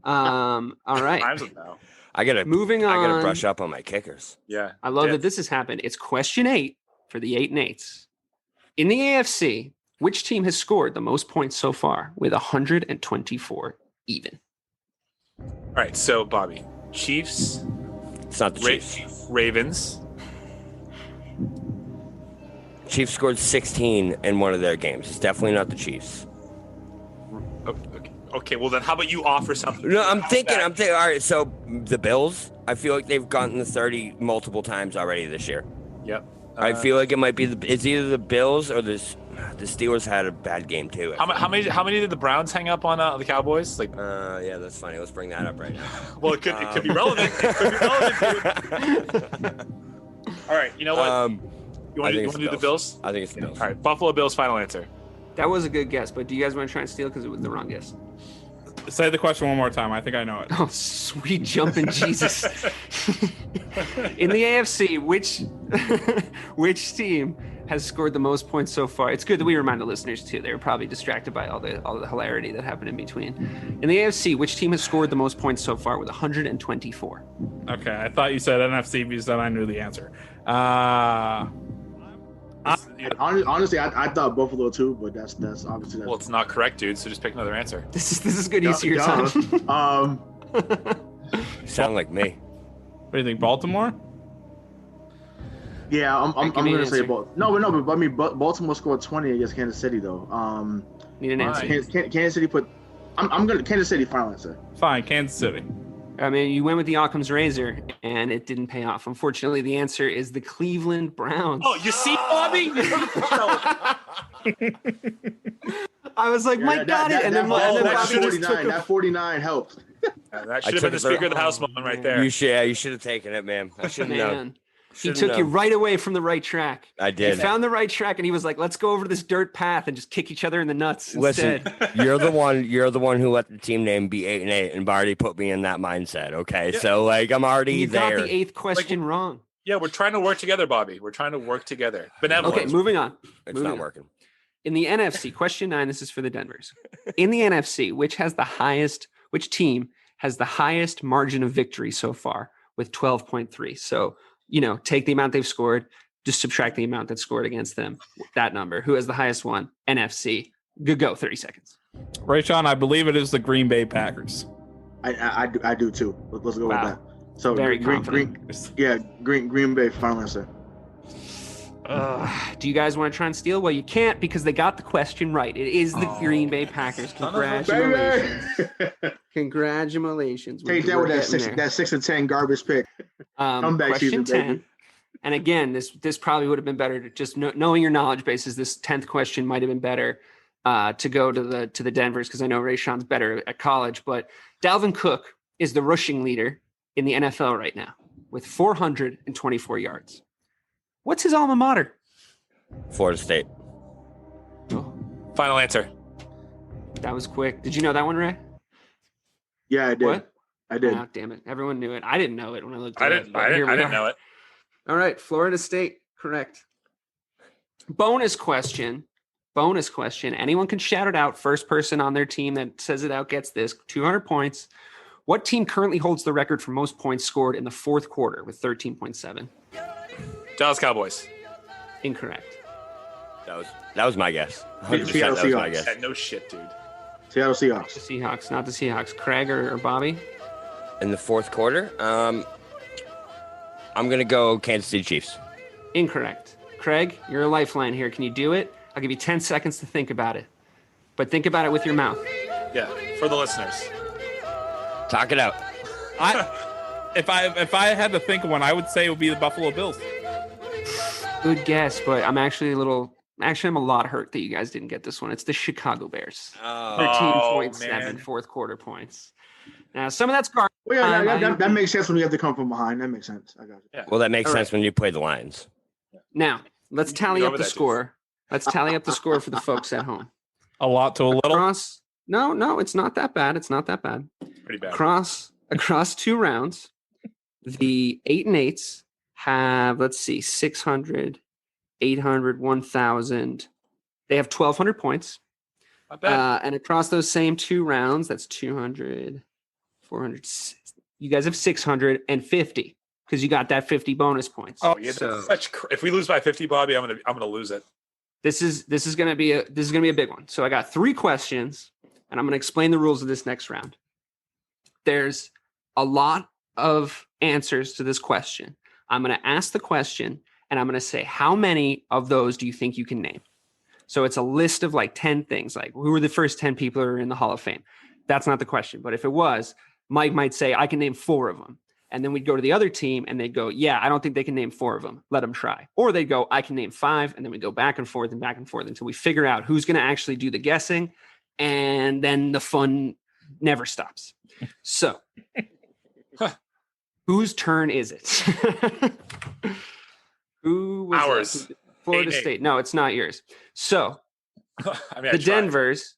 All right. Times it now. I gotta brush up on my kickers. Yeah. I love that this has happened. It's question 8 for the 8 and 8s. In the AFC, which team has scored the most points so far with 124 even? All right, so Bobby, Chiefs. It's not the Chiefs. Ravens. Chiefs scored 16 in one of their games. It's definitely not the Chiefs. Okay, well then how about you offer something? No, I'm thinking, all right, so the Bills, I feel like they've gotten the 30 multiple times already this year. Yep. I feel like it might be it's either the Bills or the Steelers had a bad game too. How many did the Browns hang up on the Cowboys? Like, yeah, that's funny. Let's bring that up right now. Well, it could be relevant. All right, you know what? You want to do the Bills? I think it's the Bills. All right, Buffalo Bills. Final answer. That was a good guess, but do you guys want to try and steal because it was the wrong guess? Say the question one more time. I think I know it. Oh, sweet jumping Jesus. In the AFC, which team has scored the most points so far? It's good that we remind the listeners too. They were probably distracted by all the hilarity that happened in between. In the AFC, which team has scored the most points so far with 124? Okay, I thought you said NFC because then I knew the answer. Honestly, I thought Buffalo too, but that's obviously. Well, it's not correct, dude. So just pick another answer. This is good use of your time. You sound like me. What do you think, Baltimore? Yeah, I'm gonna say Baltimore. No, but I mean, Baltimore scored 20 against Kansas City though. Need an answer. Kansas City put. I'm gonna Kansas City final answer. Fine, Kansas City. I mean, you went with the Occam's razor, and it didn't pay off. Unfortunately, the answer is the Cleveland Browns. Oh, you see, Bobby? I was like, Mike got it, and then Bobby just took it. That 49 helped. That should have been the Speaker of the House moment right there. You should have taken it, man. I should have known. He took you right away from the right track. I did. He found the right track, and he was like, "Let's go over to this dirt path and just kick each other in the nuts." Listen, instead. you're the one who let the team name be 8 and 8, and already put me in that mindset. Okay, yeah. So like I'm already you there. You got the 8th question wrong. Yeah, we're trying to work together, Bobby. We're trying to work together. Okay, moving on. It's not working. In the NFC, question 9. This is for the Denvers. In the NFC, which team has the highest margin of victory so far with 12.3? So, take the amount they've scored, just subtract the amount that's scored against them. That number. Who has the highest one? NFC. Good go. 30 seconds. Rayshawn, I believe it is the Green Bay Packers. I do too. Let's go with that. So very Green Bay final answer. Uh, do you guys want to try and steal? Well, you can't because they got the question right. It is the Green Bay Packers. Congratulations. Congratulations. Take that with that 6 and 10 garbage pick. Comeback question season, 10. baby. And again, this probably would have been better to just knowing your knowledge bases. This 10th question might have been better to go to the Denvers because I know Rayshawn's better at college. But Dalvin Cook is the rushing leader in the NFL right now with 424 yards. What's his alma mater? Florida State. Oh, final answer. that was quick. Did you know that one, Ray? Yeah, I did. What? I did. Oh, damn it. Everyone knew it. I didn't know it when I looked at I it. didn't know it. All right. Florida State. Correct. Bonus question. Anyone can shout it out. First person on their team that says it out gets this. 200 points. What team currently holds the record for most points scored in the fourth quarter with 13.7? Dallas Cowboys. Incorrect. That was my guess. 100% Seattle that was my Seahawks. guess. Yeah, no shit, dude. Seattle Seahawks. The Seahawks, not the Seahawks. Craig or Bobby? In the fourth quarter, I'm gonna go Kansas City Chiefs. Incorrect. Craig, you're a lifeline here. Can you do it? I'll give you 10 seconds to think about it. But think about it with your mouth. Yeah, for the listeners. Talk it out. If I had to think of one, I would say it would be the Buffalo Bills. Good guess, but I'm actually I'm a lot hurt that you guys didn't get this one. It's the Chicago Bears. 13.7 fourth quarter points. Now, some of that's garbage. Well, yeah, that makes sense when you have to come from behind. That makes sense. I got you. Yeah. Well, that makes sense when you play the Lions. Now, let's tally up the score. Let's tally up the score for the folks at home. A lot to a little. No, it's not that bad. It's not that bad. Pretty bad. Across 2 rounds, the 8 and 8s have, 600, 800, 1,000. They have 1,200 points. Not bad. And across those same 2 rounds, that's 200, 400. You guys have 650 because you got that 50 bonus points. Oh yeah, that's if we lose by 50, Bobby, I'm gonna lose it. This is gonna be a big one. So I got 3 questions, and I'm gonna explain the rules of this next round. There's a lot of answers to this question. I'm gonna ask the question, and I'm gonna say how many of those do you think you can name? So it's a list of like 10 things, like who were the first 10 people who are in the Hall of Fame? That's not the question. But if it was, Mike might say, I can name 4 of them. And then we'd go to the other team and they'd go, yeah, I don't think they can name 4 of them. Let them try. Or they'd go, I can name 5. And then we go back and forth until we figure out who's going to actually do the guessing. And then the fun never stops. So whose turn is it? Who was ours? Florida State. No, it's not yours. So I mean, the Denvers.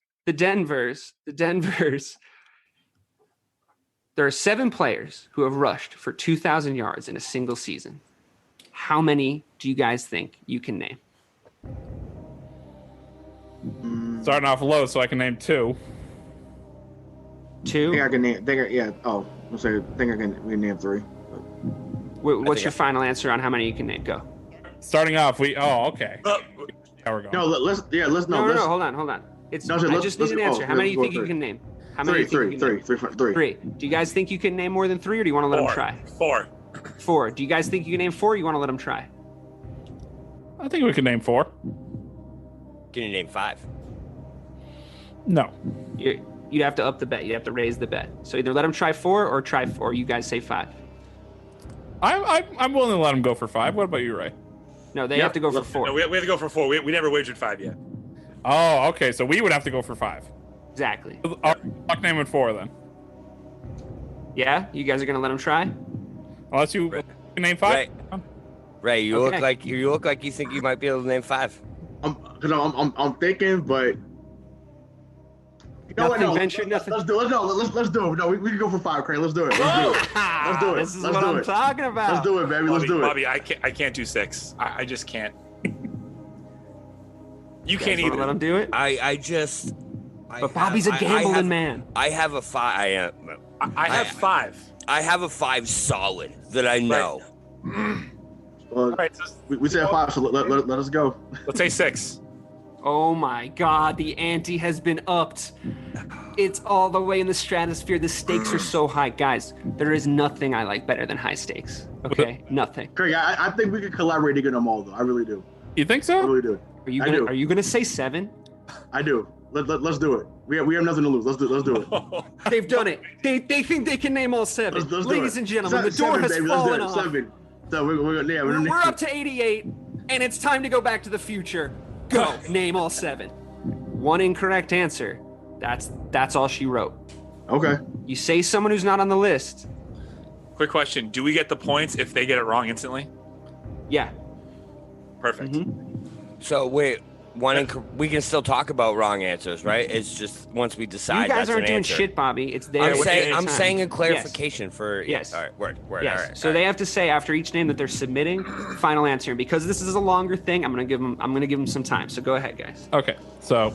There are 7 players who have rushed for 2,000 yards in a single season. How many do you guys think you can name? Starting off low, so I can name 2. 2? I think I can name. I think I can name 3. What's your final answer on how many you can name? Go. Starting off, okay. There we go. No, let's. No, hold on. I just need an answer. How many do you think you can name? How many? 3. Do you guys think you can name more than 3, or do you want to let them try? 4. Do you guys think you can name 4, or you want to let them try? I think we can name 4. Can you name 5? No. You'd have to up the bet. You have to raise the bet. So either let them try 4 or you guys say 5. I'm willing to let them go for 5. What about you, Ray? No, they have to go for 4. No, we have to go for 4. We never wagered 5 yet. Oh, okay. So we would have to go for 5. Exactly. I'll name it 4 then. Yeah, you guys are gonna let them try. Unless you can name 5. Ray, you look like you think you might be able to name 5. I'm thinking, but you know what? No, Nothing. Let's do it. No, we can go for 5, Crane. Let's do it. Let's do it. This is what I'm talking about. Let's do it, baby. Let's do it. Bobby, I can't do 6. I just can't. You can't either. Let him do it. But Bobby's a gambling man. I have a 5. I have 5. I have a 5 solid that I know. Right. Well, right, we said 5, so let us go. Let's say 6. Oh my God, the ante has been upped. It's all the way in the stratosphere. The stakes are so high. Guys, there is nothing I like better than high stakes. Okay? Nothing. Craig, I think we could collaborate to get them all, though. I really do. You think so? I really do. Are you gonna say 7? I do. Let's do it. We have nothing to lose. Let's do it. They've done it. They think they can name all 7. Let's Ladies and gentlemen, the door has fallen off. 7. So We're up to 88, and it's time to go back to the future. Go. Name all 7. 1 incorrect answer. That's all she wrote. Okay. You say someone who's not on the list. Quick question: do we get the points if they get it wrong instantly? Yeah. Perfect. Mm-hmm. So wait, we can still talk about wrong answers, right? It's just once we decide. You guys that's aren't an doing answer. shit, Bobby. It's their I'm saying a clarification yes. for yes. All right, word. Yes. All right. So they have to say after each name that they're submitting, final answer. And because this is a longer thing, I'm gonna give them some time. So go ahead, guys. Okay. So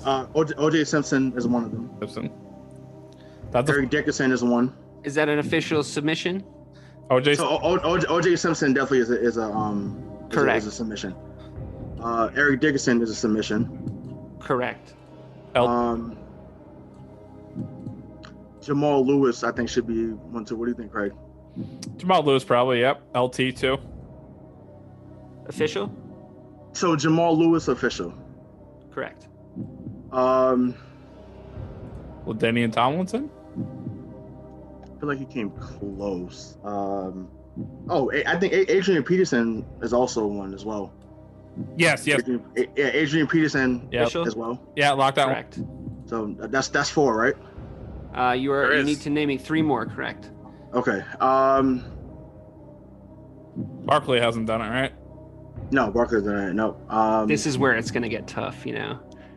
OJ Simpson is one of them. Simpson. Eric Dickerson is one. Is that an official submission? OJ. So OJ Simpson definitely is a submission. Eric Dickerson is a submission. Correct. Jamal Lewis, I think, should be one too. What do you think, Craig? Jamal Lewis, probably. Yep. LT too. Official? So Jamal Lewis, official. Correct. LaDainian Tomlinson. I feel like he came close. I think Adrian Peterson is also one as well. Yes. Adrian Peterson as well. Yeah, lock that correct. one. So that's 4, right? You need to name me 3 more, correct? Okay. Barkley hasn't done it, right? No, Barkley's done it. No. This is where it's gonna get tough,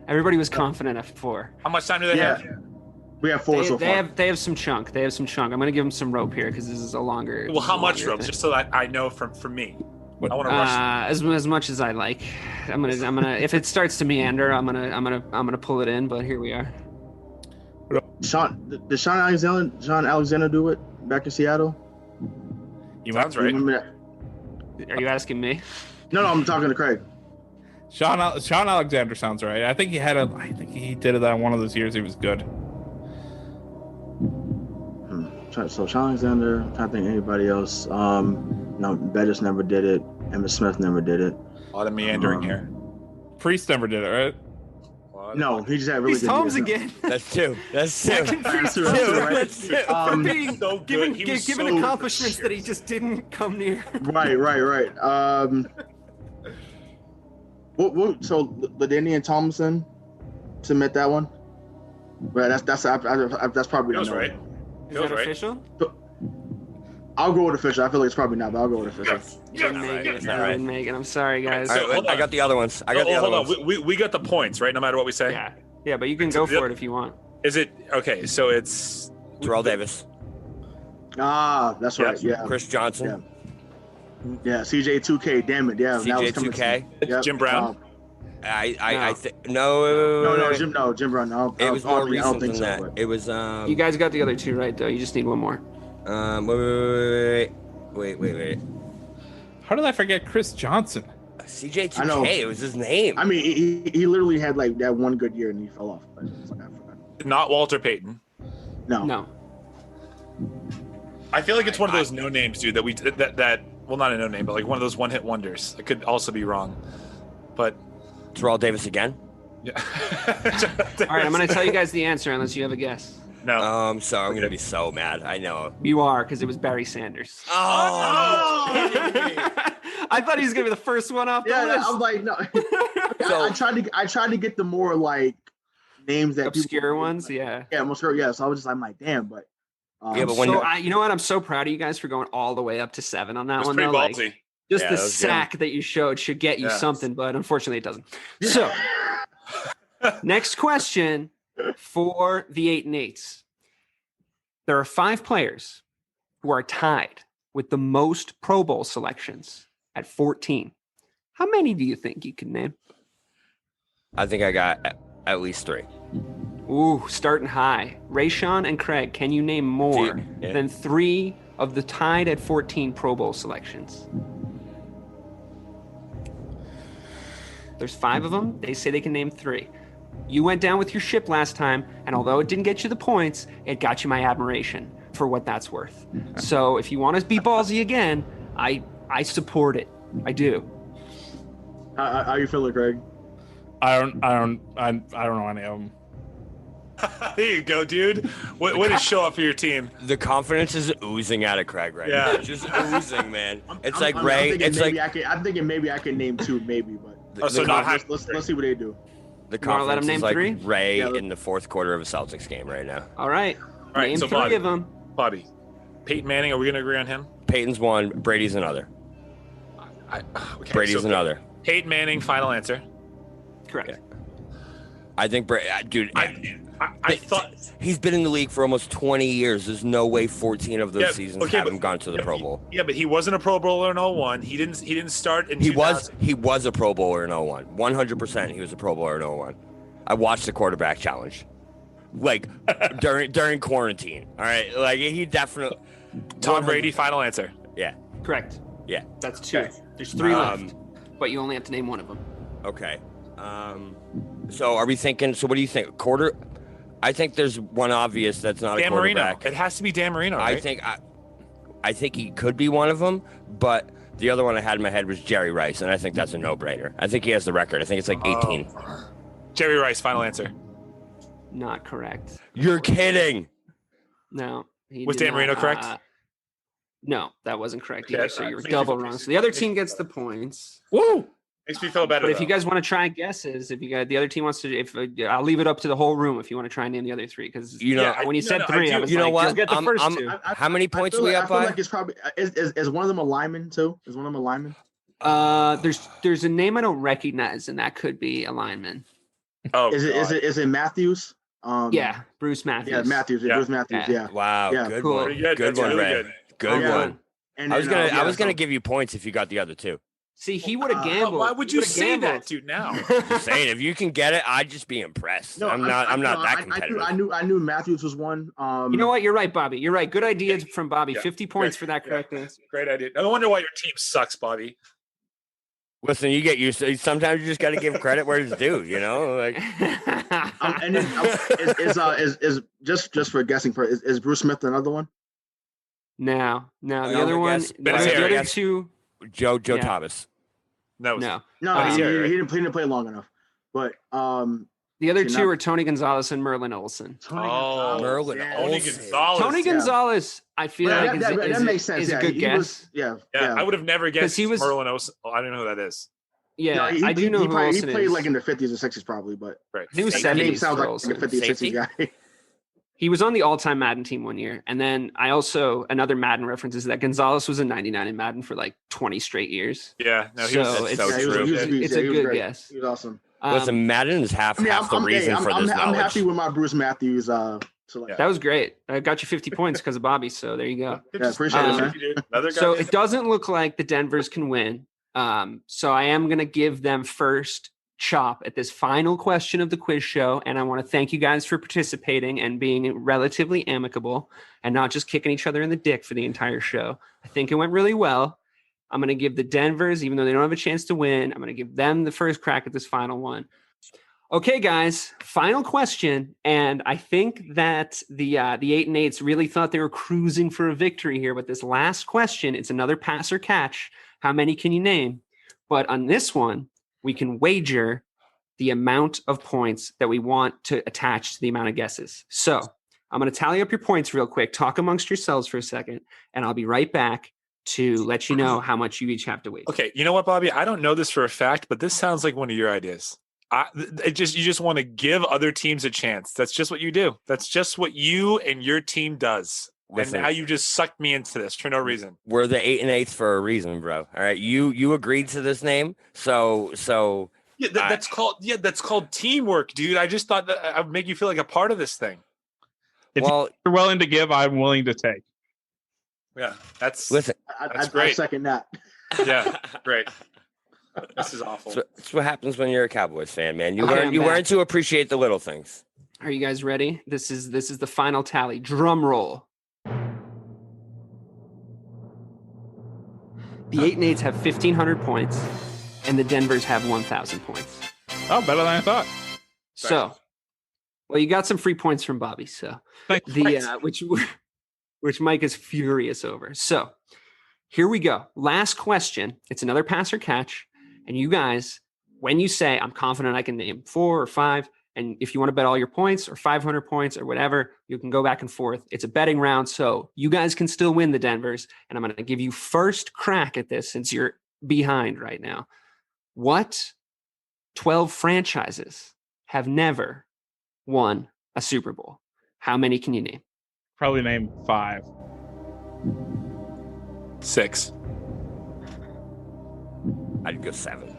Everybody was confident at 4. How much time do they have? We have 4 so far. They have some chunk. I'm gonna give them some rope here because this is a longer. Well, how much rope? Just so that I know from me. I want to rush. As much as I like. I'm gonna. If it starts to meander, I'm gonna pull it in. But here we are. Did Sean Alexander do it back in Seattle? Sounds right. Are you asking me? No, I'm talking to Craig. Sean Alexander sounds right. I think he did it on one of those years. He was good. So Sean Alexander, I'm trying to think anybody else. No, Bettis never did it. Emmitt Smith never did it. A lot of meandering here. Priest never did it, right? No, he just had really These good Holmes years. again. That's two. Second Priest Two, for right? being So good. given He was given so accomplishments that he just didn't come near. Right. So Ladini and Thompson submit that one. Right. That's probably Feels no. right. Is Feels that right. official? I'll go with official. I feel like it's probably not, but I'll go with official. You didn't make it. You didn't make it. I'm sorry, guys. All right, All hold right, I on. got the other ones. Hold on. We got the points, right? No matter what we say. Yeah, but you can go for it if you want. Is it okay? So it's Terrell Davis, That's right. Yeah. Chris Johnson, Yeah. CJ2K. Damn it. Yeah. that was coming CJ2K. Yep. Jim Brown. I think no. Jim Brown. No, It was more I don't recent think than so, that. but- It was You guys got the other two right, though. You just need one more. Wait. How did I forget Chris Johnson? CJ2K. I know. It was his name. I mean, he literally had like that one good year and he fell off. But it's like, I forgot. Not Walter Payton. No. I feel like it's one of those no names, dude. That well, not a no name, but like one of those one hit wonders. I could also be wrong, but Terrell Davis again. yeah. All right, I'm going to tell you guys the answer unless you have a guess. No. So I'm gonna be so mad. I know. You are, because it was Barry Sanders. Oh. I thought he was going to be the first one off the Yeah, list. I'm like, no. I tried to get the more like names that Obscure people, ones, yeah. Yeah, most yeah. So I was just I'm like, damn, but Yeah, but when you know what? I'm so proud of you guys for going all the way up to 7 on that That's one. pretty Though. ballsy. Like, just Yeah, the that was sack that you showed should get you Yeah. something, but unfortunately it doesn't. So, next question for the 8 and 8s. There are 5 players who are tied with the most Pro Bowl selections at 14. How many do you think you can name? I think I got at least 3. Ooh, starting high. Rayshawn and Craig, can you name more Yeah. than 3 of the tied at 14 Pro Bowl selections? There's 5 of them. They say they can name 3. You went down with your ship last time, and although it didn't get you the points, it got you my admiration for what that's worth. So if you want to be ballsy again, I support it. I do. how you feeling, Craig? I don't know any of them. There you go, dude. Way to show up for your team. The confidence is oozing out of Craig right Yeah. now. Just oozing, man. It's I'm- like I'm Ray. thinking It's maybe like I'm thinking maybe I can name 2, maybe, but So not high. let's see what they do. the You wanna let confidence him is name like 3? Ray Yeah. in the 4th quarter of a Celtics game right now. All right. right, Name so 3 Bobby. of them. Bobby. Peyton Manning, are we going to agree on him? Peyton's one, Brady's another. Okay, Brady's so another. Peyton Manning, final answer. Correct. I think dude. I thought He's been in the league for almost 20 years. There's no way 14 of those Yeah, seasons okay, haven't but- gone to the Pro Bowl. Yeah, but he wasn't a Pro Bowler in 01. He didn't start in He 2000. was a Pro Bowler in 01. 100% he was a Pro Bowler in 01. I watched the quarterback challenge. Like during quarantine. All right. Like he definitely Tom Brady, final answer. Yeah. Correct. Yeah. That's 2. Okay. There's 3 Um, left, but you only have to name one of them. Okay. So are we thinking what do you think? Quarter I think there's one obvious that's not Dan a Marino. quarterback. It has to be Dan Marino, right? I think he could be one of them, but the other one I had in my head was Jerry Rice, and I think that's a no-brainer. I think he has the record. I think it's like 18. Jerry Rice, final answer. Not correct. You're kidding. No. He Was did Dan Marino not, correct? No, that wasn't correct Okay, either. So you're makes me double feel- wrong. So the other team gets the points. Woo! Makes me feel better. But if you though. guys want to try guesses, if you got the other team wants to, I'll leave it up to the whole room if you want to try and name the other 3. Because You know, Yeah, when you said no, I 3, I do. was You know like, what? you'll get the I'm- first I'm- 2. How many points I are we feel up by? like it's probably is one of them a lineman too? Is one of them a lineman? There's a name I don't recognize, and that could be a lineman. oh, Is it Matthews? Yeah, Bruce Matthews. Yeah, Matthews. Yeah. Bruce Matthews. Yeah. Yeah. Wow, Yeah. good Cool. one. Pretty good. Good That's one, really Ray. good. Good Yeah. one. And I was then, gonna so- give you points if you got the other 2. See, he would have gambled. Why would you say gambled. that, dude? Now, Just saying, if you can get it, I'd just be impressed. I'm not that competitive. I knew Matthews was one. You know what? You're right, Bobby. You're right. Good ideas from Bobby. 50 points for that correct answer. Great idea. No wonder why your team sucks, Bobby. Listen, you get used to. Sometimes you just got to give credit where it's due. You know, like. And is just for guessing for is Bruce Smith another one? No. The other one. The other two. Joe Thomas. No, he didn't play long enough. But the other two are Tony Gonzalez and Merlin Olsen. Merlin Olsen. Tony Gonzalez, I feel like that makes sense. Is a good guess. Yeah. I would have never guessed Merlin Olsen. I don't know who that is. Yeah, I do know who Olsen is. He played like in the 50s or 60s probably, but right. He was 70s. Sounds like a 50s, 60s guy. He was on the all-time Madden team one year. And then another Madden reference is that Gonzalez was a 99 in Madden for like 20 straight years. Yeah, no, he was so true. It's a good guess. He was awesome. Listen, Madden is half the reason for this knowledge. I'm happy with my Bruce Matthews. That was great. I got you 50 points because of Bobby, so there you go. Yeah, appreciate it, man. So it doesn't look like the Denvers can win. So I am going to give them first chop at this final question of the quiz show, and I want to thank you guys for participating and being relatively amicable and not just kicking each other in the dick for the entire show. I think it went really well. I'm going to give the Denvers, even though they don't have a chance to win, I'm going to give them the first crack at this final one. Okay, guys, final question, and I think that the 8-8s really thought they were cruising for a victory here, but this last question, it's another pass or catch. How many can you name? But on this one, we can wager the amount of points that we want to attach to the amount of guesses. So I'm going to tally up your points real quick, talk amongst yourselves for a second, and I'll be right back to let you know how much you each have to wager. Okay, you know what, Bobby? I don't know this for a fact, but this sounds like one of your ideas. You just want to give other teams a chance. That's just what you do. That's just what you and your team does. Listen, and now you just sucked me into this for no reason. We're the 8-8s for a reason, bro. All right, you agreed to this name, so yeah, that's called teamwork, dude. I just thought that I would make you feel like a part of this thing. If you're willing to give, I'm willing to take. Yeah, that's great. I second that. Yeah, great. This is awful. That's what happens when you're a Cowboys fan, man. You learn to appreciate the little things. Are you guys ready? This is the final tally. Drum roll. The 8-8s have 1,500 points, and the Denvers have 1,000 points. Oh, better than I thought. So, well, you got some free points from Bobby. So, which Mike is furious over. So, here we go. Last question. It's another pass or catch, and you guys, when you say, "I'm confident I can name 4 or 5," and if you want to bet all your points or 500 points or whatever, you can go back and forth. It's a betting round, so you guys can still win the Denvers. And I'm going to give you first crack at this since you're behind right now. What 12 franchises have never won a Super Bowl? How many can you name? Probably name 5. 6. I'd go 7.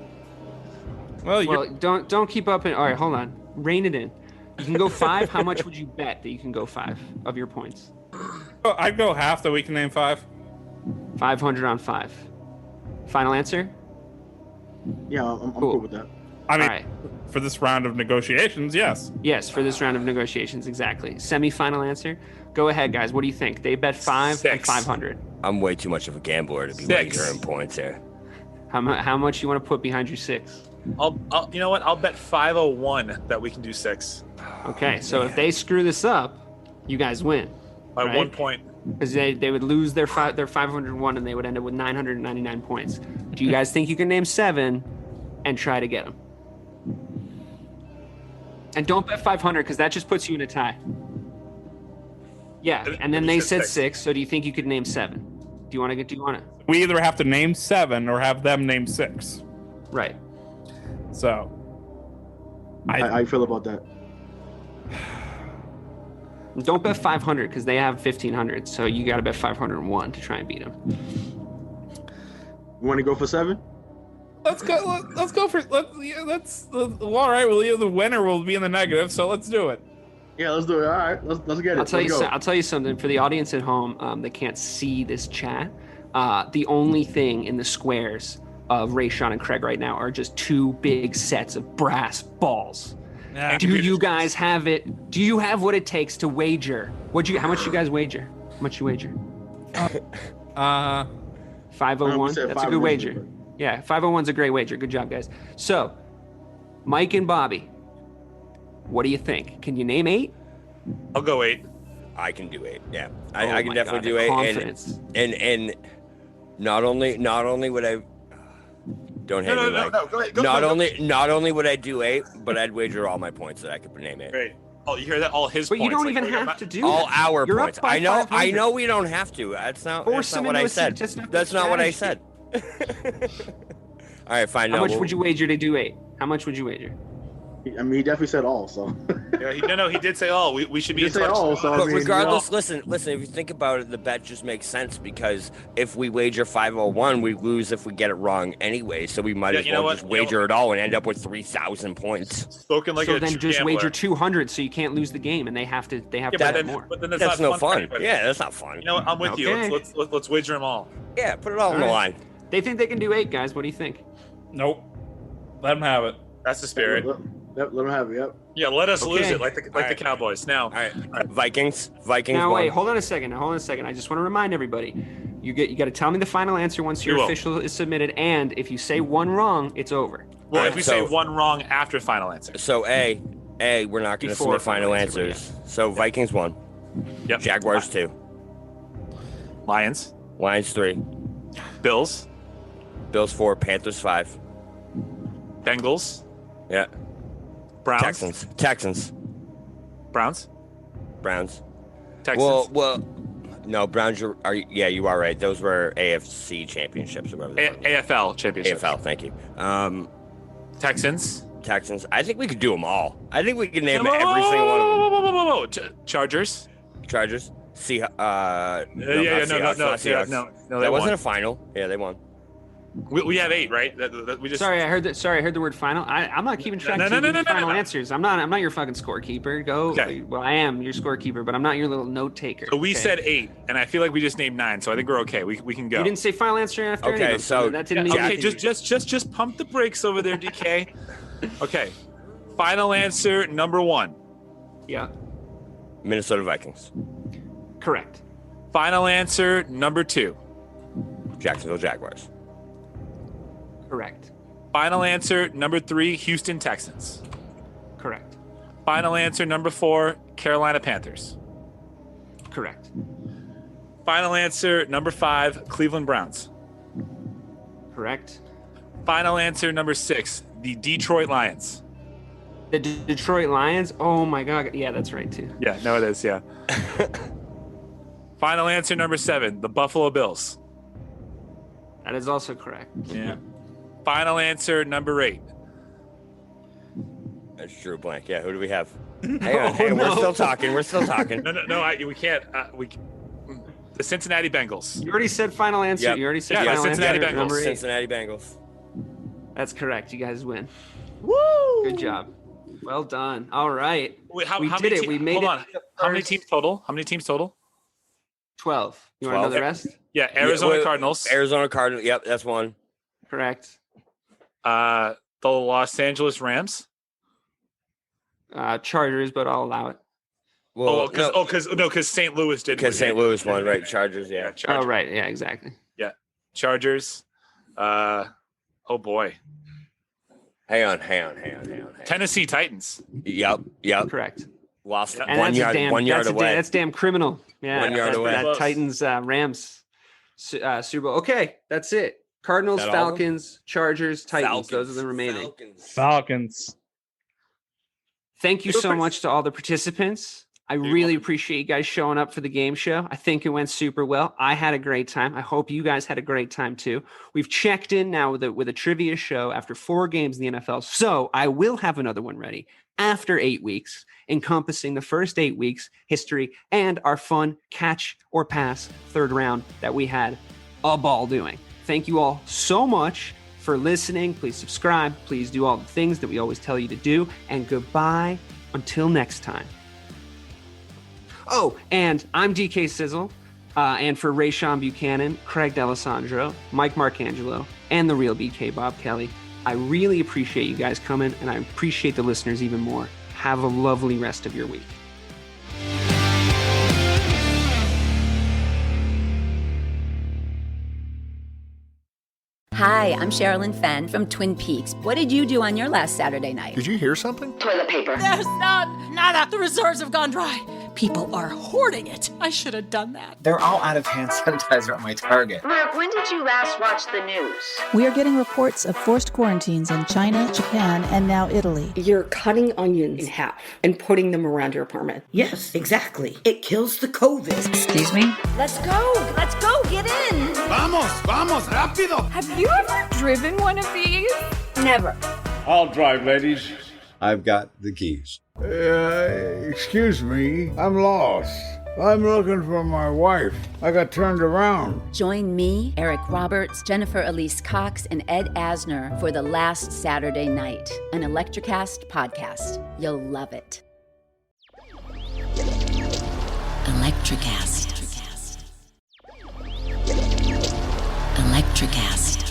Well, don't keep up. All right, hold on. Rein it in. You can go 5. How much would you bet that you can go 5 of your points? Oh, I'd go half that we can name 5. 500 on 5. Final answer? Yeah, I'm cool with that. I mean, all right. For this round of negotiations, yes. Yes, for this round of negotiations, exactly. Semi-final answer? Go ahead, guys. What do you think? They bet 5 and 500. I'm way too much of a gambler to be wagering points here. How much you want to put behind your 6? I'll you know what? I'll bet 501 that we can do 6. Okay, so if they screw this up, you guys win. By 1 point. Because they would lose their 501 and they would end up with 999 points. Do you guys think you can name 7 and try to get them? And don't bet 500 because that just puts you in a tie. Yeah, and then they said 6. So do you think you could name 7? Do you want to? We either have to name 7 or have them name 6. Right. So, how you feel about that? Don't bet 500 because they have 1,500. So you got to bet 501 to try and beat them. You want to go for 7? Let's go. Let's go for. Let's. All right. We'll either win or we'll be in the negative. So let's do it. Yeah, let's do it. All right, let's get it. I'll tell you something for the audience at home. They can't see this chat. The only thing in the squares of Rayshawn and Craig right now are just two big sets of brass balls. Nah, Do you guys have it? Do you have what it takes to wager? How much you guys wager? How much you wager? 501. That's a good wager. Yeah, 501's a great wager. Good job, guys. So, Mike and Bobby, what do you think? Can you name 8? I'll go 8. I can do 8. Yeah, Oh I can my definitely God, do the 8. confidence. And not only would I don't hate me, Mike. No. Go ahead. Not only would I do 8, but I'd wager all my points that I could name 8. Great. Oh, you hear that? All his But points. you don't Like, even oh, have to do All that. our You're points. Up by I know 500. we don't have to. That's not Force what them I into a said. seat, just not That's not what I strategy. said. All right, fine. How much would you wager to do 8? How much would you wager? I mean, he definitely said all. So. Yeah, he did say all. We should be He in did say touch. all, so I But mean, regardless, listen. If you think about it, the bet just makes sense because if we wager 501, we lose if we get it wrong anyway. So we might as well just wager it all and end up with 3,000 points. Spoken like So a then true just gambler. wager 200 so you can't lose the game, and they have to Yeah, bet more. but then That's no for fun. anybody. Yeah, that's not fun. You know what? I'm with Okay. you. Let's wager them all. Yeah, put it all on the line. They think they can do 8, guys. What do you think? Nope. Let him have it. That's the spirit. Let him have it. Yep. Yeah, let us lose Okay. it like the Cowboys. Now, All right, Vikings. Now won. wait, hold on a second. I just want to remind everybody. You got to tell me the final answer once your We will. official is submitted, and if you say one wrong, it's over. well, All if right, we so- say one wrong after final answer. So we're not going to Before submit final final answer, answers. So Vikings 1, Yep. Jaguars 2, Lions, Lions 3, Bills, Bills 4, Panthers 5. Bengals, Yeah, Browns, Texans, Browns, Browns. Texans, Well, no, Browns. You are right. Those were AFC championships or whatever. they were. AFL championship. AFL. Thank you. Texans. Texans. I think we could do them all. I think we could name every single one of them. Chargers. Chargers. No, Seahawks. they That wasn't won. a final. Yeah, they won. We have 8, right? We just. Sorry, I heard the word final. I'm not keeping track of final answers. I'm not your fucking scorekeeper. Go. Okay. Well, I am your scorekeeper, but I'm not your little note taker. So we okay? said 8, and I feel like we just named 9, so I think we're okay. We can go. You didn't say final answer after any of Okay, them, so- that didn't mean Okay, anything. just pump the brakes over there, DK. Okay. Final answer number 1. Yeah, Minnesota Vikings. correct. Final answer number 2. Jacksonville Jaguars. Correct. Final answer number 3, Houston Texans. Correct. Final answer number 4, Carolina Panthers. Correct. Final answer number 5, Cleveland Browns. Correct. Final answer number 6, the Detroit Lions. The Detroit Lions. Oh my God. Yeah, that's right too. Yeah, no, it is. Yeah. Final answer number 7, the Buffalo Bills. That is also correct. Yeah. Final answer number 8. That's Drew Blank. Yeah, who do we have? Hang on. We're still talking. No, we can't. The Cincinnati Bengals. You already said final answer. Yep. You already said Yeah, final Cincinnati answer. Bengals. Number 8. Cincinnati Bengals. That's correct. You guys win. Woo! Good job. Well done. All right. Wait, how We many did it. te- We made hold it on. to the How many first- teams total? 12. You want to know 12. the rest? Yeah, Arizona wait, Cardinals. Arizona Cardinals. Yep, that's one. Correct. The Los Angeles Rams. Chargers, but I'll allow it. Well, Because St. Louis did. because St. Louis won, right? Chargers. Yeah. Chargers. Oh, right. Yeah, exactly. Chargers. Oh boy. Hang on. Tennessee Titans. Yep. Correct. Lost Yeah. And 1 that's yard. damn, 1 yard that's away. That's damn criminal. Yeah. 1 yard that's away. That Close. Titans Rams Super Bowl. Okay, that's it. Cardinals, That all of them? Falcons, Chargers, Titans. Those are the remaining. Falcons. Thank you so much to all the participants. I really appreciate you guys showing up for the game show. I think it went super well. I had a great time. I hope you guys had a great time too. We've checked in now with a trivia show after 4 games in the NFL. So I will have another one ready after 8 weeks, encompassing the first 8 weeks history and our fun catch or pass third round that we had a ball doing. Thank you all so much for listening. Please subscribe. Please do all the things that we always tell you to do. And goodbye until next time. Oh, and I'm DK Sizzle. And for Rayshawn Buchanan, Craig D'Alessandro, Mike Marcangelo, and the real BK, Bob Kelly, I really appreciate you guys coming, and I appreciate the listeners even more. Have a lovely rest of your week. Hi, I'm Sherilyn Fenn from Twin Peaks. What did you do on your last Saturday night? Did you hear something? Toilet paper. There's none. Nada. The reserves have gone dry. People are hoarding it. I should have done that. They're all out of hand sanitizer at my Target. Mark, when did you last watch the news? We are getting reports of forced quarantines in China, Japan, and now Italy. You're cutting onions in half and putting them around your apartment. Yes, exactly. It kills the COVID. Excuse me? Let's go. Let's go. Get in. Vamos, rápido. Have you ever driven one of these? Never. I'll drive, ladies. I've got the keys. Excuse me, I'm lost. I'm looking for my wife. I got turned around. Join me, Eric Roberts, Jennifer Elise Cox, and Ed Asner for The Last Saturday Night, an Electrocast podcast. You'll love it. Electrocast. Electrocast.